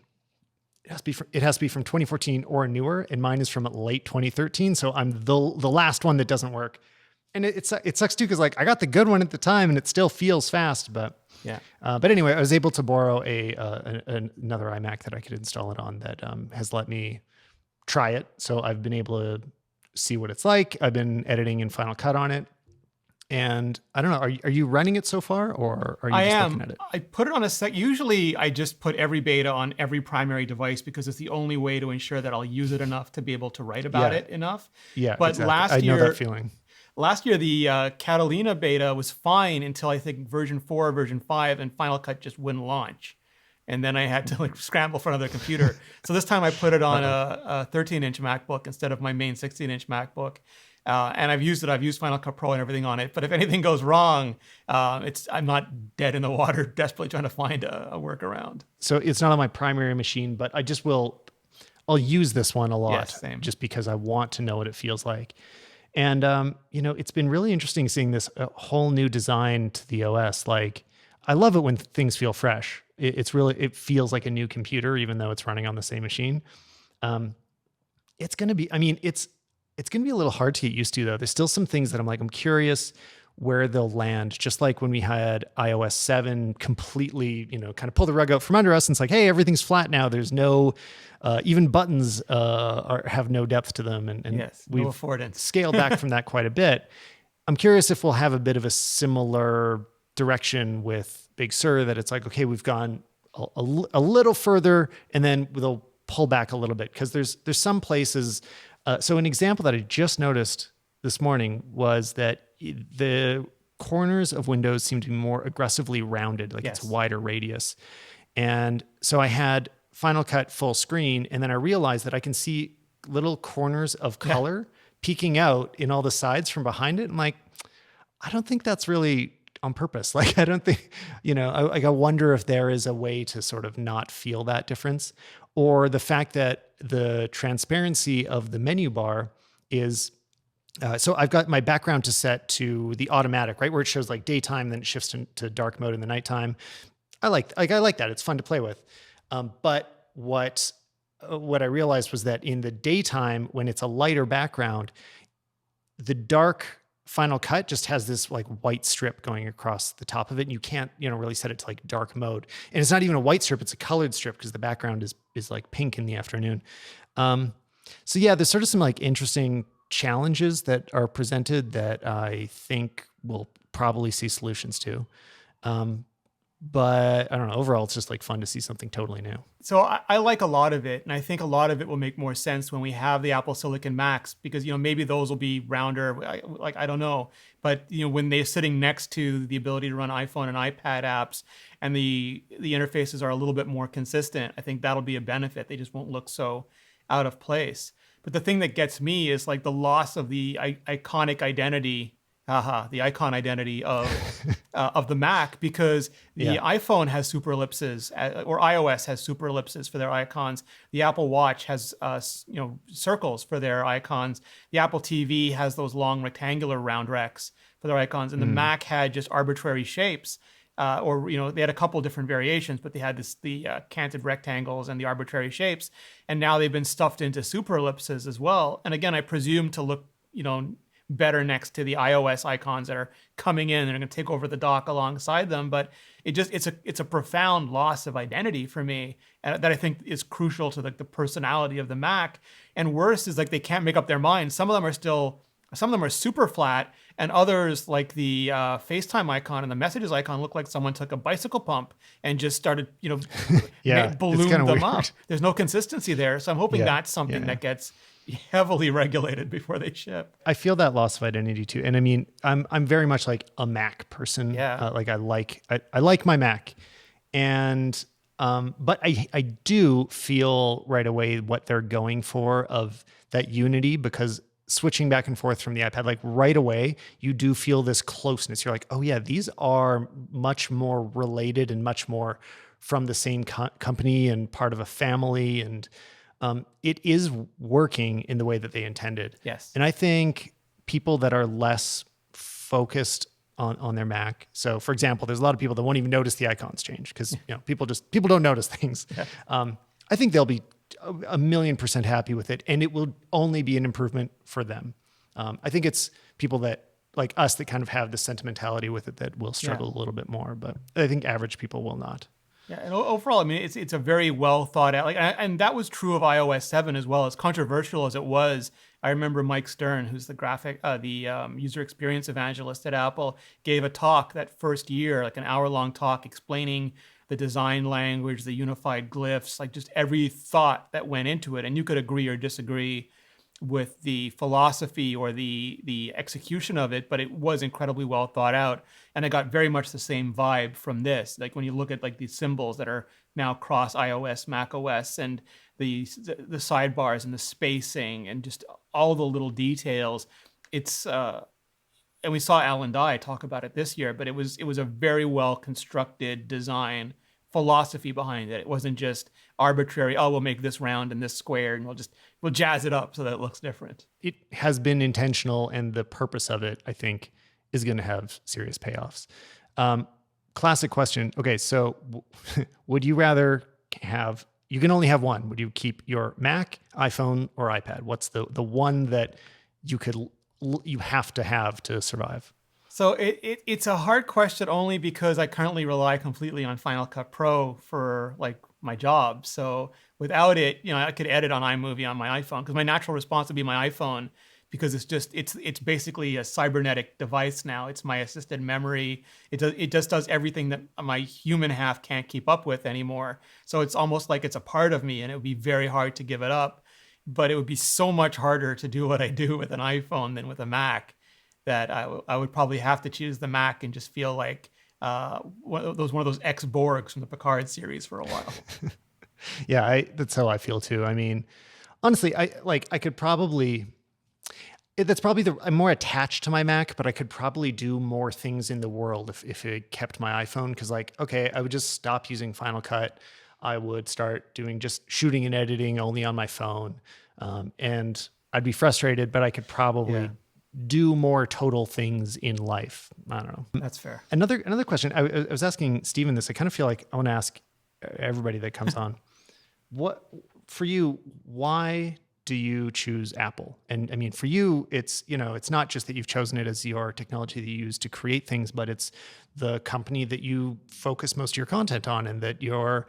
It has to be from 2014 or newer, and mine is from late 2013. So I'm the last one that doesn't work, and it sucks too because like I got the good one at the time and it still feels fast. But yeah. But anyway, I was able to borrow another iMac that I could install it on that has let me try it. So I've been able to see what it's like. I've been editing in Final Cut on it. And I don't know, are you running it so far, or are you just looking at it? I put it on Usually I just put every beta on every primary device because it's the only way to ensure that I'll use it enough to be able to write about it enough. Yeah, but exactly. I know that feeling. Last year, the Catalina beta was fine until I think version 4 or version 5, and Final Cut just wouldn't launch. And then I had to like scramble for another computer. So this time I put it on a 13-inch MacBook instead of my main 16-inch MacBook. And I've used Final Cut Pro and everything on it. But if anything goes wrong, I'm not dead in the water desperately trying to find a workaround. So it's not on my primary machine, but I'll use this one a lot. Yes, same. Just because I want to know what it feels like. And, it's been really interesting seeing this whole new design to the OS. Like, I love it when things feel fresh. It feels like a new computer, even though it's running on the same machine. It's going to be a little hard to get used to, though. There's still some things that I'm curious where they'll land. Just like when we had iOS 7 completely, kind of pull the rug out from under us. And it's like, hey, everything's flat now. There's no, even buttons have no depth to them. And yes, we've no affordance. Scaled back from that quite a bit. I'm curious if we'll have a bit of a similar direction with Big Sur, that it's like, okay, we've gone a little further, and then they'll pull back a little bit because there's some places. So an example that I just noticed this morning was that the corners of windows seem to be more aggressively rounded, like it's a wider radius. And so I had Final Cut full screen, and then I realized that I can see little corners of color peeking out in all the sides from behind it. I'm like, I don't think that's really on purpose. Like, I don't think, I wonder if there is a way to sort of not feel that difference, or the fact that the transparency of the menu bar is, so I've got my background to set to the automatic, right? Where it shows like daytime, then it shifts to dark mode in the nighttime. I like that. It's fun to play with. But what I realized was that in the daytime, when it's a lighter background, the dark Final Cut just has this like white strip going across the top of it. And you can't, really set it to like dark mode. And it's not even a white strip, it's a colored strip because the background is like pink in the afternoon. So yeah, there's sort of some like interesting challenges that are presented that I think we'll probably see solutions to. But I don't know, overall, it's just like fun to see something totally new. So I like a lot of it. And I think a lot of it will make more sense when we have the Apple Silicon Macs, because, maybe those will be rounder. I don't know. But, when they're sitting next to the ability to run iPhone and iPad apps, and the interfaces are a little bit more consistent, I think that'll be a benefit. They just won't look so out of place. But the thing that gets me is like the loss of the iconic identity, the icon identity of the Mac, because the iPhone has super ellipses, or iOS has super ellipses for their icons. The Apple Watch has circles for their icons. The Apple TV has those long rectangular round rects for their icons, and the Mac had just arbitrary shapes. They had a couple different variations, but they had the canted rectangles and the arbitrary shapes, and now they've been stuffed into super ellipses as well. And again, I presume to look, better next to the iOS icons that are coming in and are going to take over the dock alongside them. But it's a profound loss of identity for me, and that I think is crucial to the personality of the Mac. And worse is like they can't make up their minds. Some of them are super flat, and others, like the FaceTime icon and the messages icon, look like someone took a bicycle pump and just started, ballooned them weird up. There's no consistency there. So I'm hoping that's something that gets heavily regulated before they ship. I feel that loss of identity too. And I mean, I'm very much like a Mac person. Yeah. I like my Mac, and but I do feel right away what they're going for of that unity, because switching back and forth from the iPad, like right away, you do feel this closeness. You're like, oh yeah, these are much more related and much more from the same company and part of a family. And it is working in the way that they intended. Yes. And I think people that are less focused on their Mac. So for example, there's a lot of people that won't even notice the icons change because people don't notice things. Yeah. I think they'll be 1,000,000% happy with it, and it will only be an improvement for them. I think it's people that like us that kind of have the sentimentality with it that will struggle a little bit more, but I think average people will not. Yeah, and overall, I mean, it's a very well thought out, and that was true of iOS 7 as well. As controversial as it was, I remember Mike Stern, who's the user experience evangelist at Apple, gave a talk that first year, like an hour-long talk explaining the design language, the unified glyphs, like just every thought that went into it. And you could agree or disagree with the philosophy or the execution of it, but it was incredibly well thought out. And I got very much the same vibe from this. Like when you look at like these symbols that are now cross iOS, Mac OS, and the sidebars and the spacing and just all the little details, it's and we saw Alan Dye talk about it this year, but it was a very well constructed design philosophy behind it. It wasn't just arbitrary, we'll make this round and this square and we'll jazz it up so that it looks different. It has been intentional, and the purpose of it, I think, is going to have serious payoffs. Classic question. Okay, so would you rather have, you can only have one. Would you keep your Mac, iPhone, or iPad? What's the one that you have to survive? So it's a hard question only because I currently rely completely on Final Cut Pro for like my job. So without it, I could edit on iMovie on my iPhone, because my natural response would be my iPhone, because it's basically a cybernetic device now. It's my assisted memory. It just does everything that my human half can't keep up with anymore. So it's almost like it's a part of me, and it would be very hard to give it up. But it would be so much harder to do what I do with an iPhone than with a Mac, that I would probably have to choose the Mac and just feel like one of those ex-Borgs from the Picard series for a while. Yeah, that's how I feel too. I mean, honestly, I'm more attached to my Mac, but I could probably do more things in the world if it kept my iPhone. Because okay, I would just stop using Final Cut. I would start doing just shooting and editing only on my phone. And I'd be frustrated, but I could probably do more total things in life. I don't know. That's fair. Another question. I was asking Steven this. I kind of feel like I want to ask everybody that comes on. What, for you, why do you choose Apple? And I mean, for you, it's not just that you've chosen it as your technology that you use to create things, but it's the company that you focus most of your content on, and that your,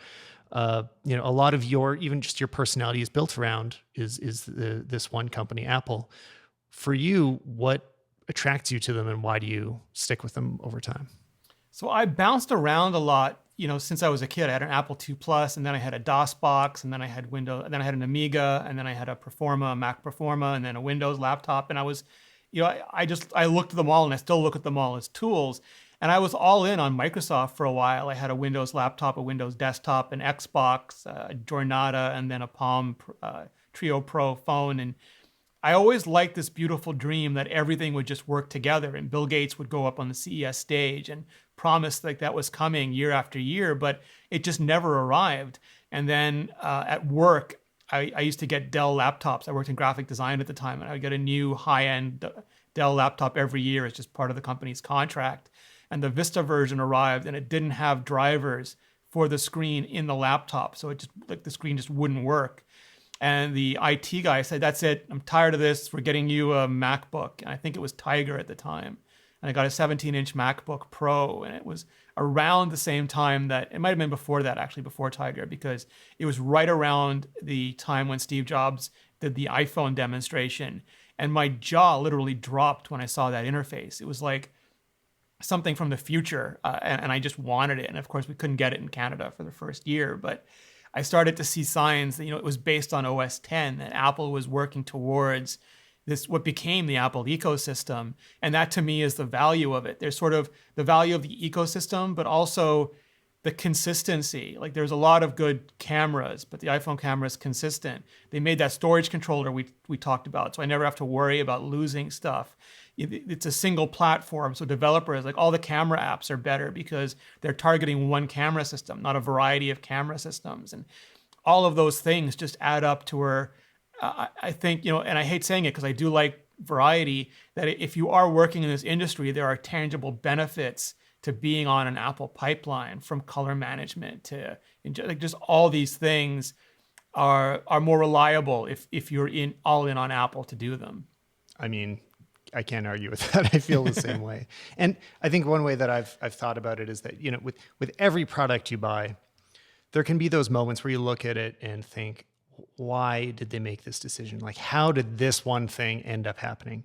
a lot of your, even just your personality is built around this one company, Apple. For you, what attracts you to them, and why do you stick with them over time? So I bounced around a lot, since I was a kid. I had an Apple II Plus, and then I had a DOS box, and then I had Windows, and then I had an Amiga, and then I had a Mac Performa, and then a Windows laptop. And I was, I looked at them all, and I still look at them all as tools. And I was all in on Microsoft for a while. I had a Windows laptop, a Windows desktop, an Xbox, a Jornada, and then a Palm Trio Pro phone. And I always liked this beautiful dream that everything would just work together, and Bill Gates would go up on the CES stage and promise like that was coming year after year, but it just never arrived. And then at work, I used to get Dell laptops. I worked in graphic design at the time, and I would get a new high-end Dell laptop every year. It's just part of the company's contract. And the Vista version arrived, and it didn't have drivers for the screen in the laptop, so it just the screen just wouldn't work. And the IT guy said, "That's it. I'm tired of this. We're getting you a MacBook." And I think it was Tiger at the time. And I got a 17-inch MacBook Pro. And it was around the same time that, it might have been before that, actually, before Tiger, because it was right around the time when Steve Jobs did the iPhone demonstration. And my jaw literally dropped when I saw that interface. It was like something from the future. And I just wanted it. And of course, we couldn't get it in Canada for the first year. But I started to see signs that, it was based on OS X, that Apple was working towards this, what became the Apple ecosystem. And that to me is the value of it. There's sort of the value of the ecosystem, but also the consistency. Like, there's a lot of good cameras, but the iPhone camera is consistent. They made that storage controller we talked about, so I never have to worry about losing stuff. It's a single platform, so developers, like all the camera apps are better because they're targeting one camera system, not a variety of camera systems. And all of those things just add up to where I think, and I hate saying it because I do like variety, that if you are working in this industry, there are tangible benefits to being on an Apple pipeline, from color management to like just all these things are more reliable if you're all in on Apple to do them. I mean, I can't argue with that. I feel the same way. And I think one way that I've thought about it is that, with every product you buy, there can be those moments where you look at it and think, why did they make this decision? Like, how did this one thing end up happening?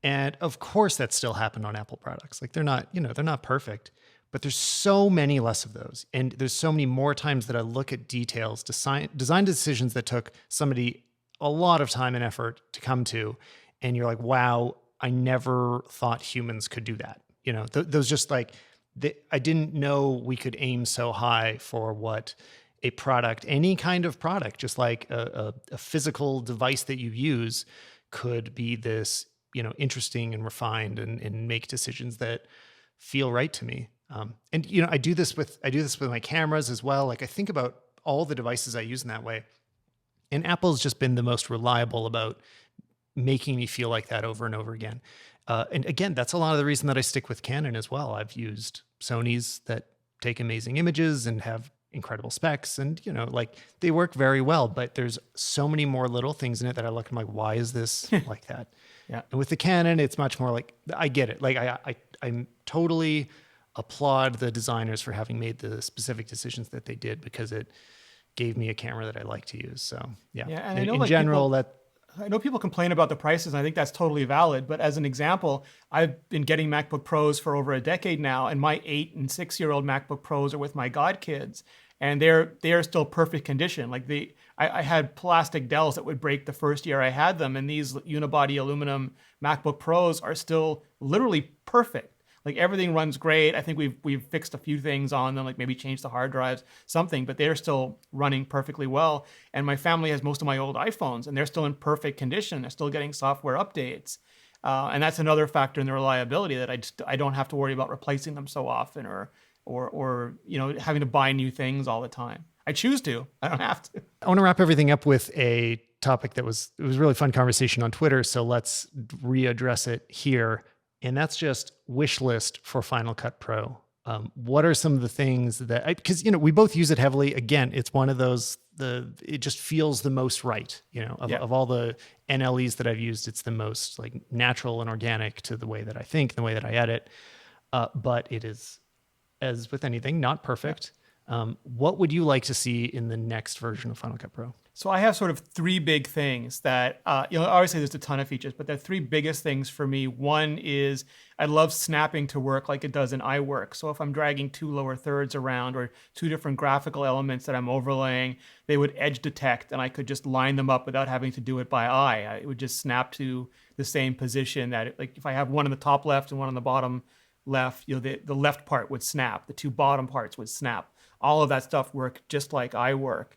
And of course that still happened on Apple products. Like, they're not perfect, but there's so many less of those. And there's so many more times that I look at details, design decisions that took somebody a lot of time and effort to come to. And you're like, wow, I never thought humans could do that. Those just like, I didn't know we could aim so high for what a product, any kind of product, just like a physical device that you use, could be this, interesting and refined and make decisions that feel right to me. And I do this with my cameras as well. Like, I think about all the devices I use in that way, and Apple's just been the most reliable about making me feel like that over and over again. And again, that's a lot of the reason that I stick with Canon as well. I've used Sony's that take amazing images and have incredible specs, and like, they work very well, but there's so many more little things in it that I look at, I'm like, why is this like that? Yeah. And with the Canon, it's much more like, I get it. Like, I totally applaud the designers for having made the specific decisions that they did, because it gave me a camera that I like to use. So yeah. And I in know, like, general, people, I know people complain about the prices, and I think that's totally valid. But as an example, I've been getting MacBook Pros for over a decade now, and my 8 and 6-year-old MacBook Pros are with my godkids, and they're still perfect condition. Like I had plastic Dells that would break the first year I had them, and these unibody aluminum MacBook Pros are still literally perfect. Like everything runs great. I think we've fixed a few things on them, like maybe changed the hard drives, something, but they're still running perfectly well. And my family has most of my old iPhones, and they're still in perfect condition. They're still getting software updates, and that's another factor in the reliability that I don't have to worry about replacing them so often, or having to buy new things all the time. I choose to. I don't have to. I want to wrap everything up with a topic it was a really fun conversation on Twitter. So let's readdress it here. And that's just wish list for Final Cut Pro. What are some of the things that, because we both use it heavily. Again, it's one of those, it just feels the most right, of all the NLEs that I've used, it's the most like natural and organic to the way that I think, the way that I edit. But it is, as with anything, not perfect. What would you like to see in the next version of Final Cut Pro? So I have sort of three big things that, obviously there's a ton of features, but the three biggest things for me. One is I love snapping to work like it does in iWork. So if I'm dragging two lower thirds around or two different graphical elements that I'm overlaying, they would edge detect and I could just line them up without having to do it by eye. It would just snap to the same position that, like if I have one in the top left and one on the bottom left, the left part would snap, the two bottom parts would snap. All of that stuff worked just like iWork.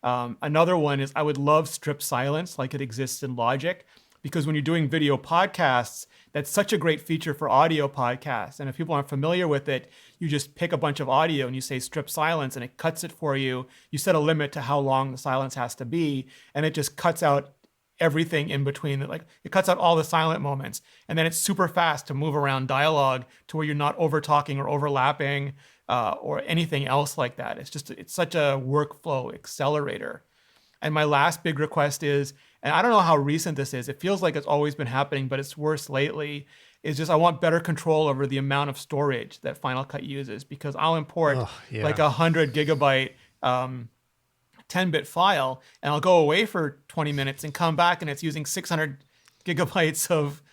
Another one is I would love strip silence like it exists in Logic, because when you're doing video podcasts, that's such a great feature for audio podcasts. And if people aren't familiar with it, you just pick a bunch of audio and you say strip silence and it cuts it for you. You set a limit to how long the silence has to be, and it just cuts out everything in between. Like it cuts out all the silent moments, and then it's super fast to move around dialogue to where you're not over talking or overlapping or anything else like that. It's such a workflow accelerator. And my last big request is, and I don't know how recent this is, it feels like it's always been happening, but it's worse lately, is just I want better control over the amount of storage that Final Cut uses, because I'll import like 100 gigabyte 10-bit file, and I'll go away for 20 minutes and come back and it's using 600 gigabytes of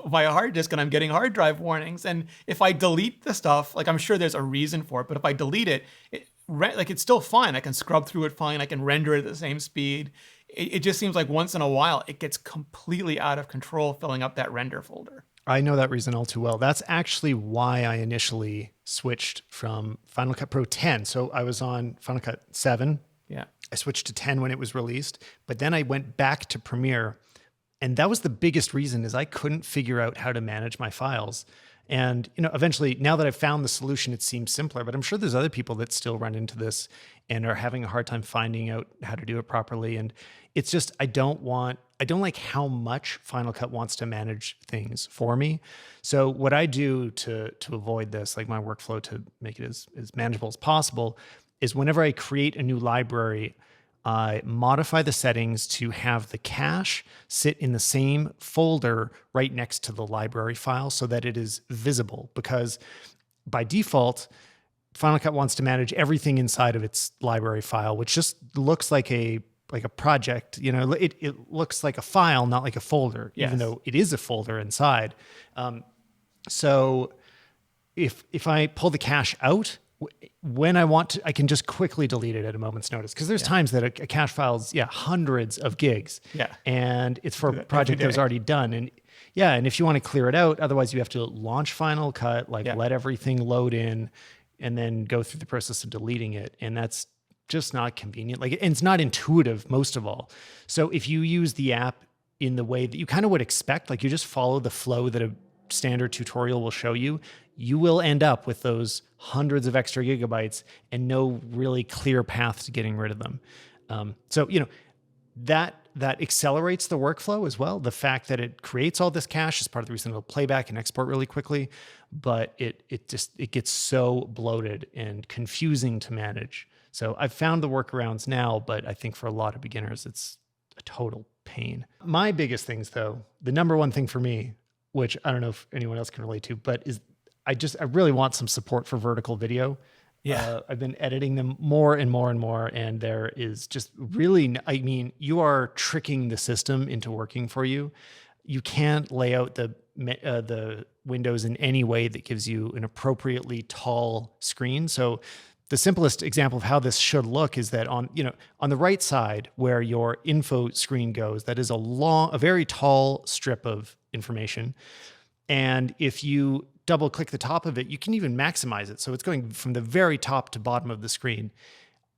my hard disk, and I'm getting hard drive warnings. And if I delete the stuff, like I'm sure there's a reason for it, but if I delete it, it's still fine. I can scrub through it fine. I can render it at the same speed. It just seems like once in a while, it gets completely out of control filling up that render folder. I know that reason all too well. That's actually why I initially switched from Final Cut Pro 10. So I was on Final Cut 7. Yeah. I switched to 10 when it was released, but then I went back to Premiere. And that was the biggest reason, is I couldn't figure out how to manage my files. And, eventually, now that I've found the solution, it seems simpler, but I'm sure there's other people that still run into this and are having a hard time finding out how to do it properly. And it's just, I don't like how much Final Cut wants to manage things for me. So what I do to avoid this, like my workflow to make it as manageable as possible, is whenever I create a new library, I modify the settings to have the cache sit in the same folder right next to the library file so that it is visible, because by default, Final Cut wants to manage everything inside of its library file, which just looks like a project. It looks like a file, not like a folder, yes, even though it is a folder inside. So if I pull the cache out, when I want to, I can just quickly delete it at a moment's notice, because there's times that a cache file's hundreds of gigs, and it's for a project that was already done, and if you want to clear it out, otherwise you have to launch Final Cut, let everything load in, and then go through the process of deleting it, and that's just not convenient. And it's not intuitive, most of all. So if you use the app in the way that you kind of would expect, like you just follow the flow that a standard tutorial will show you, you will end up with those hundreds of extra gigabytes and no really clear path to getting rid of them. So that accelerates the workflow as well. The fact that it creates all this cache is part of the reason it'll play back and export really quickly, but it gets so bloated and confusing to manage. So I've found the workarounds now, but I think for a lot of beginners, it's a total pain. My biggest things, though, the number one thing for me, which I don't know if anyone else can relate to, but is I really want some support for vertical video. Yeah. I've been editing them more and more and more, and there is just really, I mean, you are tricking the system into working for you. You can't lay out the windows in any way that gives you an appropriately tall screen. So the simplest example of how this should look is that on the right side where your info screen goes, that is a very tall strip of information. And if you double click the top of it, you can even maximize it. So it's going from the very top to bottom of the screen.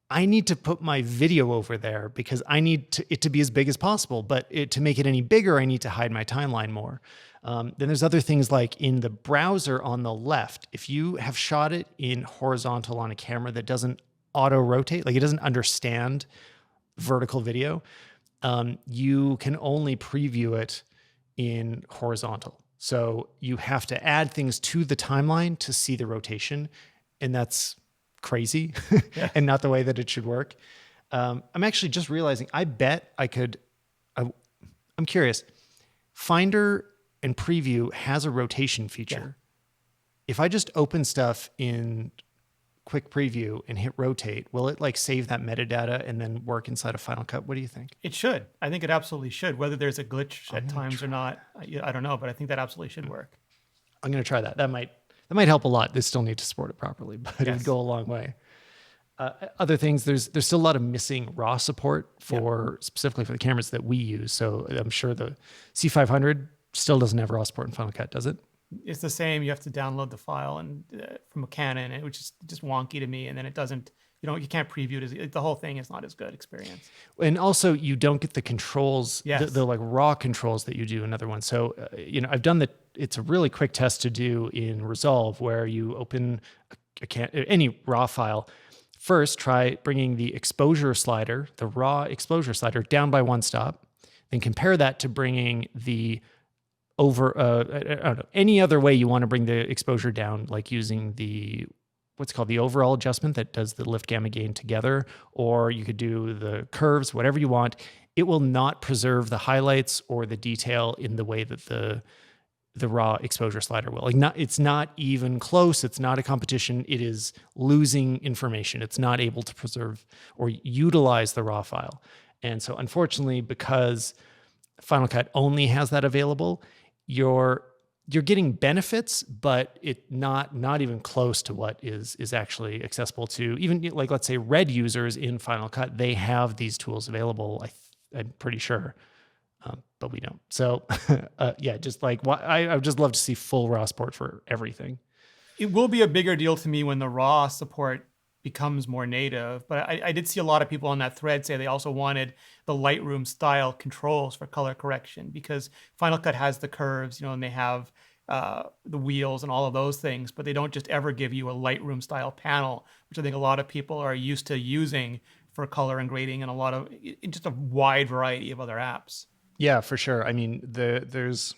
I need to put my video over there because I need it to be as big as possible. But to make it any bigger, I need to hide my timeline more. Then there's other things like in the browser on the left. If you have shot it in horizontal on a camera that doesn't auto rotate, like it doesn't understand vertical video, you can only preview it in horizontal. So you have to add things to the timeline to see the rotation. And that's crazy and not the way that it should work. I'm actually just realizing, I bet I could, I'm curious, Finder and Preview has a rotation feature. Yeah. If I just open stuff in Quick Preview and hit rotate, will it like save that metadata and then work inside of Final Cut? What do you think? It should. I think it absolutely should. Whether there's a glitch at times or not, I don't know, but I think that absolutely should work. I'm going to try that. That might help a lot. They still need to support it properly, but it would go a long way. Other things, there's still a lot of missing RAW support for specifically for the cameras that we use. So I'm sure the C500 still doesn't have RAW support in Final Cut, does it? It's the same. You have to download the file and from a Canon, which is just wonky to me. And then it doesn't, you can't preview it. The whole thing is not as good experience. And also you don't get the controls, the like raw controls that you do in other ones. So, I've done it's a really quick test to do in Resolve where you open any RAW file. First, try bringing the exposure slider, the raw exposure slider, down by one stop. Then compare that to bringing the I don't know, any other way you want to bring the exposure down, like using what's called the overall adjustment that does the lift gamma gain together, or you could do the curves, whatever you want. It will not preserve the highlights or the detail in the way that the raw exposure slider will. It's not even close. It's not a competition. It is losing information. It's not able to preserve or utilize the raw file. And so unfortunately, because Final Cut only has that available, you're getting benefits, but it not even close to what is actually accessible to even, like, let's say Red users in Final Cut. They have these tools available, I'm pretty sure, but we don't. So just like I would just love to see full RAW support for everything. It will be a bigger deal to me when the RAW support becomes more native. But I did see a lot of people on that thread say they also wanted the Lightroom style controls for color correction, because Final Cut has the curves, and they have the wheels and all of those things, but they don't just ever give you a Lightroom style panel, which I think a lot of people are used to using for color and grading and just a wide variety of other apps. Yeah, for sure. I mean, there's,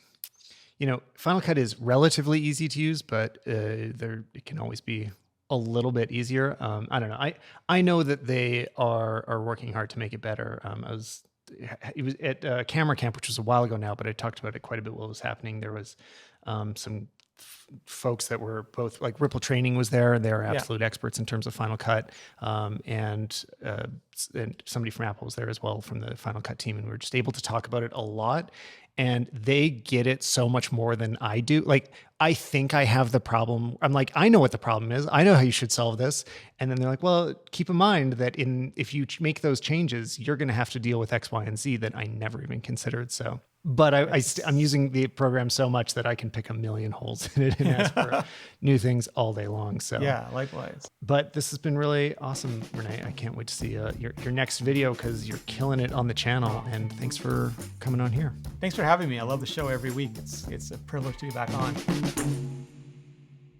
Final Cut is relatively easy to use, but it can always be a little bit easier. I don't know. I know that they are working hard to make it better. It was at Camera Camp, which was a while ago now, but I talked about it quite a bit while it was happening. There was some folks that were both, like, Ripple Training was there, and they are absolute experts in terms of Final Cut. And somebody from Apple was there as well from the Final Cut team, and we were just able to talk about it a lot. And they get it so much more than I do. Like, I think I have the problem. I'm like, I know what the problem is. I know how you should solve this. And then they're like, well, keep in mind that if you make those changes, you're going to have to deal with X, Y, and Z that I never even considered. So, but I'm using the program so much that I can pick a million holes in it and ask for new things all day long. So yeah, likewise. But this has been really awesome, Rene. I can't wait to see your next video, because you're killing it on the channel. And thanks for coming on here. Thanks for having me. I love the show every week. It's a privilege to be back on.